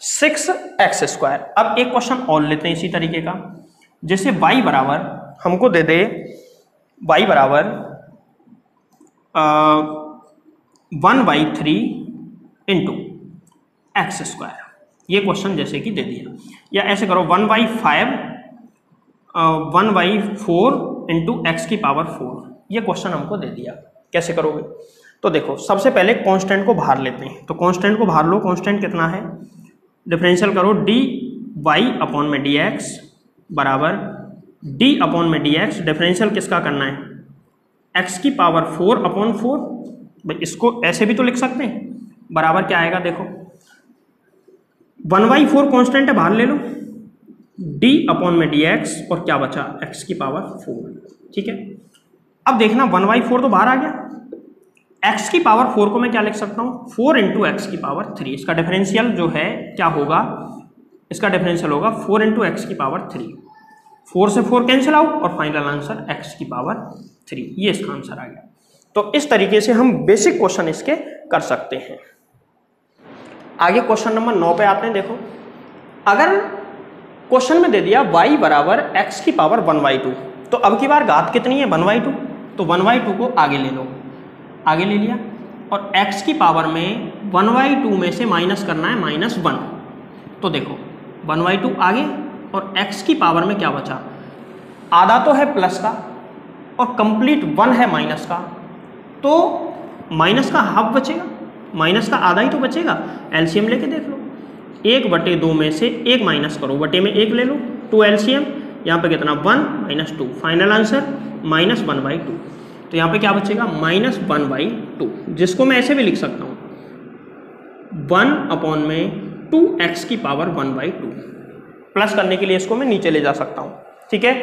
6x²। अब एक क्वेश्चन और लेते हैं इसी तरीके का, जैसे y बराबर हमको दे दे, y बराबर 1/3 इंटू x², ये क्वेश्चन जैसे कि दे दिया, या ऐसे करो 1/4 इंटू x की पावर 4, ये क्वेश्चन हमको दे दिया, कैसे करोगे। तो देखो सबसे पहले कांस्टेंट को बाहर लेते हैं, तो कांस्टेंट को बाहर लो, कांस्टेंट कितना है, डिफरेंशियल करो dy/dx बराबर डी अपॉन में डी एक्स, डिफरेंशियल किसका करना है, एक्स की पावर 4 अपॉन 4। भाई इसको ऐसे भी तो लिख सकते हैं, बराबर क्या आएगा देखो, 1/4 कॉन्स्टेंट है, बाहर ले लो, डी अपॉन में डी एक्स और क्या बचा, एक्स की पावर 4। ठीक है, अब देखना 1/4 तो बाहर आ गया, x की पावर 4 को मैं क्या लिख सकता हूँ, 4 इंटू एक्स की पावर 3। इसका डिफरेंशियल जो है क्या होगा, इसका डिफरेंशियल होगा 4 इंटू एक्स की पावर 3। 4 से 4 कैंसिल आउट और फाइनल आंसर x की पावर 3, ये इसका आंसर आ गया। तो इस तरीके से हम बेसिक क्वेश्चन इसके कर सकते हैं। आगे क्वेश्चन नंबर 9 पे आते हैं। देखो, अगर क्वेश्चन में दे दिया y बराबर x की पावर 1/2, तो अब की बार घात कितनी है, 1/2, तो 1/2 को आगे ले लो, आगे ले लिया, और x की पावर में 1/2 में से माइनस करना है -1। तो देखो 1/2 आगे और x की पावर में क्या बचा, आधा तो है प्लस का और कंप्लीट 1 है माइनस का, तो माइनस का हाफ बचेगा, माइनस का आधा ही तो बचेगा। एलसीएम लेके देख लो, 1/2 में से 1 माइनस करो, बटे में 1 ले लो, 2 एलसीएम, यहाँ पे कितना 1 - 2, फाइनल आंसर -1/2। तो यहाँ पे क्या बचेगा, -1/2, जिसको मैं ऐसे भी लिख सकता हूँ 1 अपॉन में 2x की पावर 1/2। प्लस करने के लिए इसको मैं नीचे ले जा सकता हूँ। ठीक है,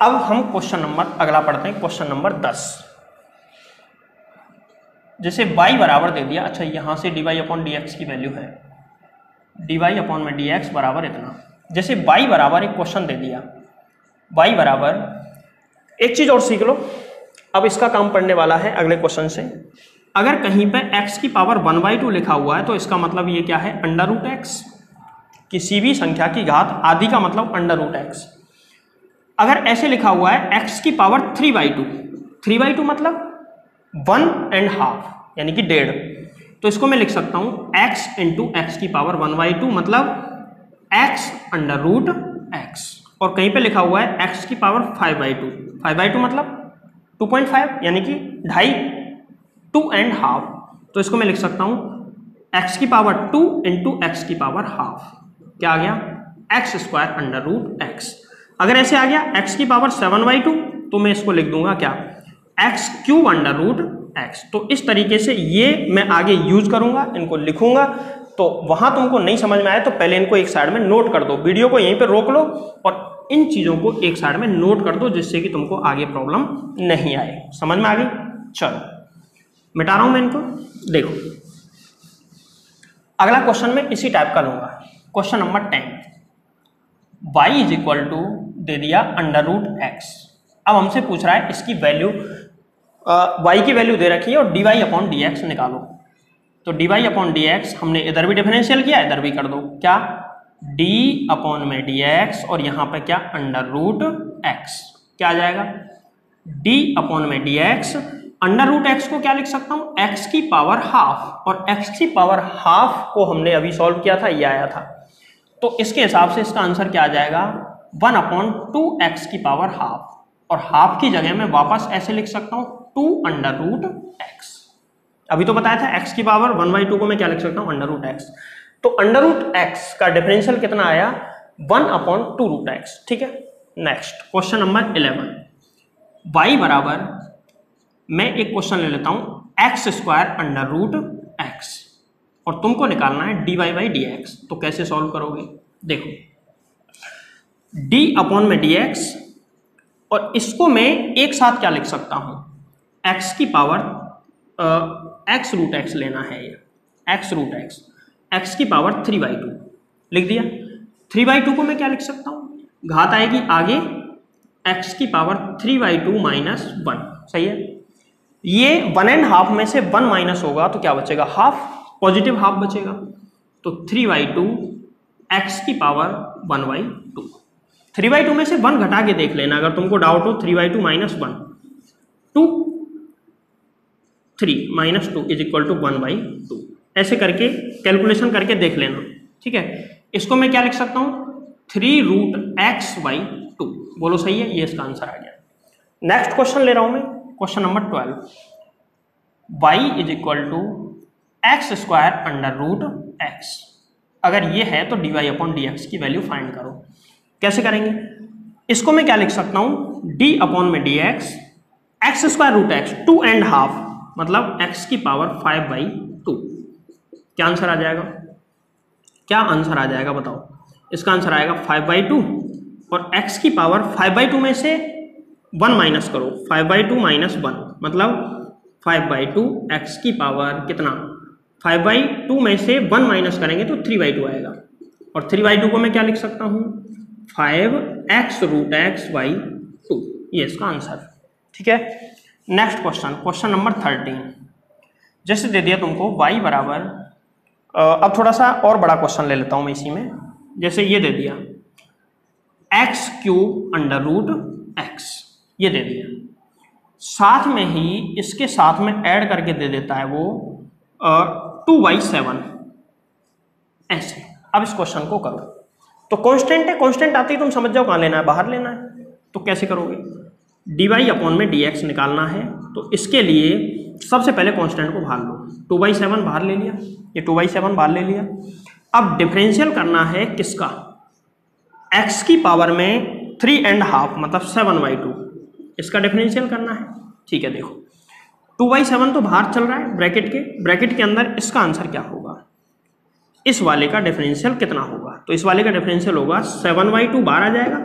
अब हम क्वेश्चन नंबर अगला पढ़ते हैं, क्वेश्चन नंबर 10। जैसे y बराबर दे दिया, अच्छा यहाँ से dy अपॉन डी एक्स की वैल्यू है, dy अपॉन में डी एक्स बराबर इतना। जैसे y बराबर एक क्वेश्चन दे दिया, y बराबर, एक चीज और सीख लो, अब इसका काम पढ़ने वाला है अगले क्वेश्चन से। अगर कहीं पे x की पावर 1/2 लिखा हुआ है तो इसका मतलब ये क्या है, √x, किसी भी संख्या की घात आधी का मतलब √x। अगर ऐसे लिखा हुआ है x की पावर 3/2, 3/2 मतलब 1.5 यानी कि 1.5, तो इसको मैं लिख सकता हूं x इंटू एक्स की पावर 1/2 मतलब x √x। और कहीं पे लिखा हुआ है x की पावर 5/2, 5/2 मतलब 2.5 यानी कि 2.5, 2.5, तो इसको मैं लिख सकता हूं x की पावर 2 इंटू एक्स की पावर हाफ, क्या आ गया, x² √x। अगर ऐसे आ गया x की पावर 7/2, तो मैं इसको लिख दूंगा क्या, x³ √x। तो इस तरीके से ये मैं आगे यूज करूंगा, इनको लिखूंगा। तो वहां तुमको नहीं समझ में आए तो पहले इनको एक साइड में नोट कर दो, वीडियो को यहीं पे रोक लो और इन चीजों को एक साइड में नोट कर दो, जिससे कि तुमको आगे प्रॉब्लम नहीं आए। समझ में आ गई? चलो मिटा रहा हूं मैं इनको। देखो अगला क्वेश्चन में इसी टाइप का लूंगा, question number 10। y is equal to दे दिया √x। अब हमसे पूछ रहा है इसकी वैल्यू, y की वैल्यू दे रखी है और dy अपॉन डी एक्स निकालो। तो dy अपॉन डी एक्स हमने इधर भी डिफरेंशियल किया, इधर भी कर दो, क्या d अपॉन में dx और यहाँ पे क्या √x, क्या आ जाएगा d अपॉन में dx। √x को क्या लिख सकता हूँ, x की पावर हाफ, और x की पावर हाफ को हमने अभी सॉल्व किया था, ये आया था। तो इसके हिसाब से इसका आंसर क्या आ जाएगा, 1/2x की पावर हाफ, और हाफ की जगह में वापस ऐसे लिख सकता हूँ 2 √x। अभी तो बताया था x की पावर 1/2 को मैं क्या लिख सकता हूँ, √x। तो √x का डिफरेंशियल कितना आया, 1/2√x। ठीक है, नेक्स्ट क्वेश्चन नंबर 11। y बराबर, मैं एक क्वेश्चन ले लेता हूं x² √x और तुमको निकालना है dy/dx। तो कैसे सॉल्व करोगे, देखो d अपॉन में dx, और इसको मैं एक साथ क्या लिख सकता हूं, x की पावर x√x लेना है, ये x√x, x की पावर 3/2 लिख दिया। 3/2 को मैं क्या लिख सकता हूं, घात आएगी आगे, x की पावर 3/2 - 1, सही है। ये 1.5 में से 1 माइनस होगा तो क्या बचेगा, हाफ, पॉजिटिव हाफ बचेगा। तो 3/2 x की पावर 1/2। 3/2 में से 1 घटा के देख लेना अगर तुमको डाउट हो। 3/2 - 1, 2, 3 - 2 इज इक्वल टू 1/2। ऐसे करके कैलकुलेशन करके देख लेना, ठीक है। इसको मैं क्या लिख सकता हूं, 3√x/2। बोलो सही है, ये इसका आंसर आ गया। नेक्स्ट क्वेश्चन ले रहा हूं मैं, question number 12। y is equal to x² √x। अगर ये है तो dy अपॉन dx की वैल्यू फाइंड करो। कैसे करेंगे, इसको मैं क्या लिख सकता हूं, डी अपॉन में d x, x square root x, 2.5 मतलब एक्स की पावर 5/2। क्या आंसर आ जाएगा, क्या आंसर आ जाएगा बताओ। इसका आंसर आएगा 5/2 और x की पावर 5/2 में से 1 माइनस करो, 5/2 माइनस 1 मतलब 5/2 x की पावर कितना, 5/2 में से 1 माइनस करेंगे तो 3/2 आएगा। और 3/2 को मैं क्या लिख सकता हूँ, 5x रूट x/2, ये इसका आंसर। ठीक है, नेक्स्ट क्वेश्चन, क्वेश्चन नंबर 13। जैसे दे दिया तुमको y बराबर, अब थोड़ा सा और बड़ा क्वेश्चन ले लेता हूं मैं इसी में। जैसे ये दे दिया x³ अंडर रूट x, ये दे दिया, साथ में ही इसके साथ में ऐड करके दे देता है वो 2/7 ऐसे। अब इस क्वेश्चन को करो तो कांस्टेंट है, कांस्टेंट आती है तुम समझ जाओ कहाँ लेना है, बाहर लेना है। तो कैसे करोगे, dy अपॉन में dx निकालना है, तो इसके लिए सबसे पहले कांस्टेंट को बाहर लो, 2/7 बाहर ले लिया, ये 2/7 बाहर ले लिया। अब डिफरेंशियल करना है किसका, x की पावर में 3.5 मतलब 7/2, इसका डिफरेंशियल करना है। ठीक है, देखो 2/7 तो बाहर चल रहा है ब्रैकेट के अंदर, इसका आंसर क्या होगा, इस वाले का डिफरेंशियल कितना होगा, तो इस वाले का डिफरेंशियल होगा 7/2 बाहर आ जाएगा,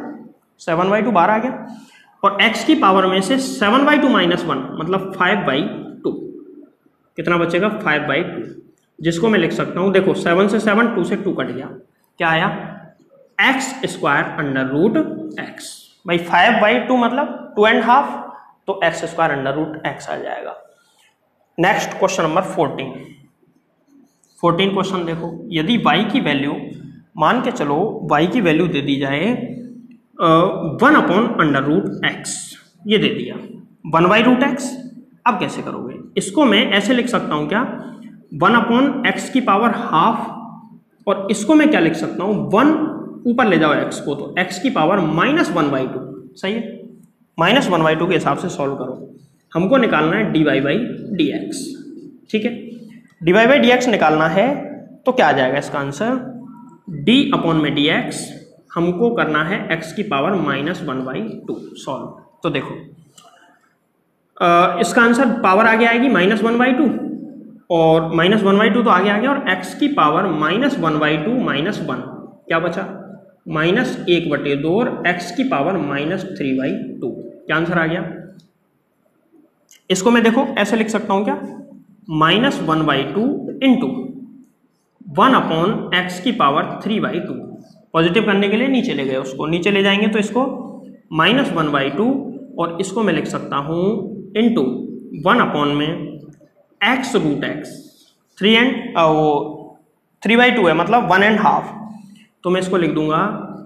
7/2 बाहर आ गया, और x की पावर में से 7/2 माइनस 1 मतलब 5/2, कितना बचेगा 5/2, जिसको मैं लिख सकता हूं, देखो 7 से 7, 2 से 2 कट गया, क्या आया x² अंडर रूट x, भाई 5/2 मतलब 2.5, तो x² अंडर रूट x आ जाएगा। नेक्स्ट क्वेश्चन नंबर 14 क्वेश्चन देखो, यदि y की वैल्यू, मान के चलो y की वैल्यू दे दी जाए 1 अपॉन अंडर रूट x, ये दे दिया 1/√x। अब कैसे करोगे, इसको मैं ऐसे लिख सकता हूं क्या, 1 अपॉन x की पावर हाफ, और इसको मैं क्या लिख सकता हूं, 1 ऊपर ले जाओ x को, तो x की पावर -1/2, सही है, -1/2 के हिसाब से सॉल्व करो। हमको निकालना है dy/dx, ठीक है, dy/dx निकालना है, तो क्या आ जाएगा इसका आंसर, d अपॉन में dx, हमको करना है x की पावर -1/2 सॉल्व। तो देखो इसका आंसर पावर आगे आएगी -1/2, और -1/2 तो आगे आ गया, और x की पावर -1/2 माइनस 1 क्या बचा, -1/2, और x की पावर -3/2, क्या आंसर आ गया। इसको मैं देखो ऐसे लिख सकता हूं क्या, -1/2 इंटू 1 अपॉन x की पावर 3/2, पॉजिटिव करने के लिए नीचे ले गए, उसको नीचे ले जाएंगे तो इसको -1/2, और इसको मैं लिख सकता हूं इंटू 1 अपॉन में x रूट x, 3/2 है मतलब 1.5, तो मैं इसको लिख दूंगा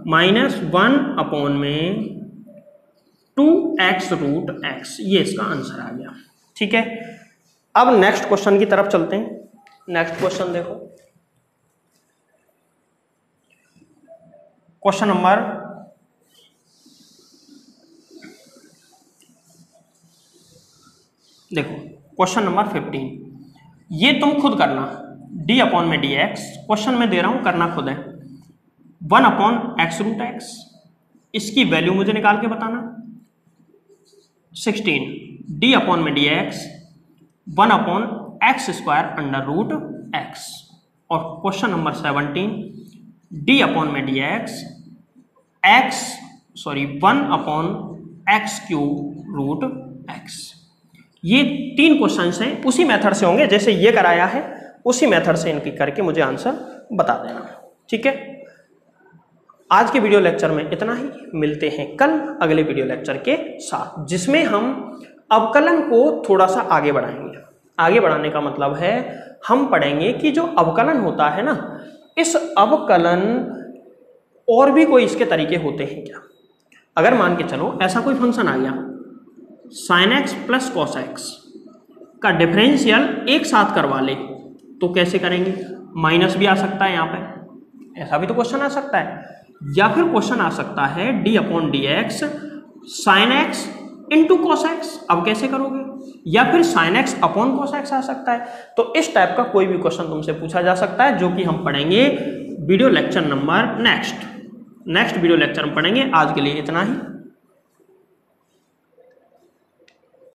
-1 अपॉन में 2x रूट x, ये इसका आंसर आ गया। ठीक है, अब नेक्स्ट क्वेश्चन की तरफ चलते हैं। नेक्स्ट क्वेश्चन देखो, क्वेश्चन नंबर देखो, क्वेश्चन नंबर 15, ये तुम खुद करना, d अपॉन में dx, क्वेश्चन में दे रहा हूं करना खुद है, 1 अपॉन x रूट x, इसकी वैल्यू मुझे निकाल के बताना। 16 d अपॉन में dx 1 upon x² under root x, और क्वेश्चन नंबर 17 d अपॉन में dx 1 upon x³ root x। ये 3 क्वेश्चन हैं, उसी मेथड से होंगे जैसे ये कराया है, उसी मेथड से इनकी करके मुझे आंसर बता देना। ठीक है, आज के वीडियो लेक्चर में इतना ही, मिलते हैं कल अगले वीडियो लेक्चर के साथ, जिसमें हम अवकलन को थोड़ा सा आगे बढ़ाएंगे। आगे बढ़ाने का मतलब है हम पढ़ेंगे कि जो अवकलन होता है ना, इस अवकलन और भी कोई इसके तरीके होते हैं क्या। अगर मान के चलो ऐसा कोई फंक्शन आ गया sin x plus cos x का डिफरेंशियल एक साथ करवा ले, तो कैसे करेंगे, माइनस भी आ सकता है यहाँ पे, ऐसा भी तो क्वेश्चन आ सकता है, या फिर क्वेश्चन आ सकता है d upon dx sin x into cos x, अब कैसे करोगे, या फिर sin x upon cos x आ सकता है। तो इस टाइप का कोई भी क्वेश्चन तुमसे पूछा जा सकता है, जो कि हम पढ़ेंगे video lecture number next. Next video lecture में पढ़ेंगे। आज के लिए इतना ही।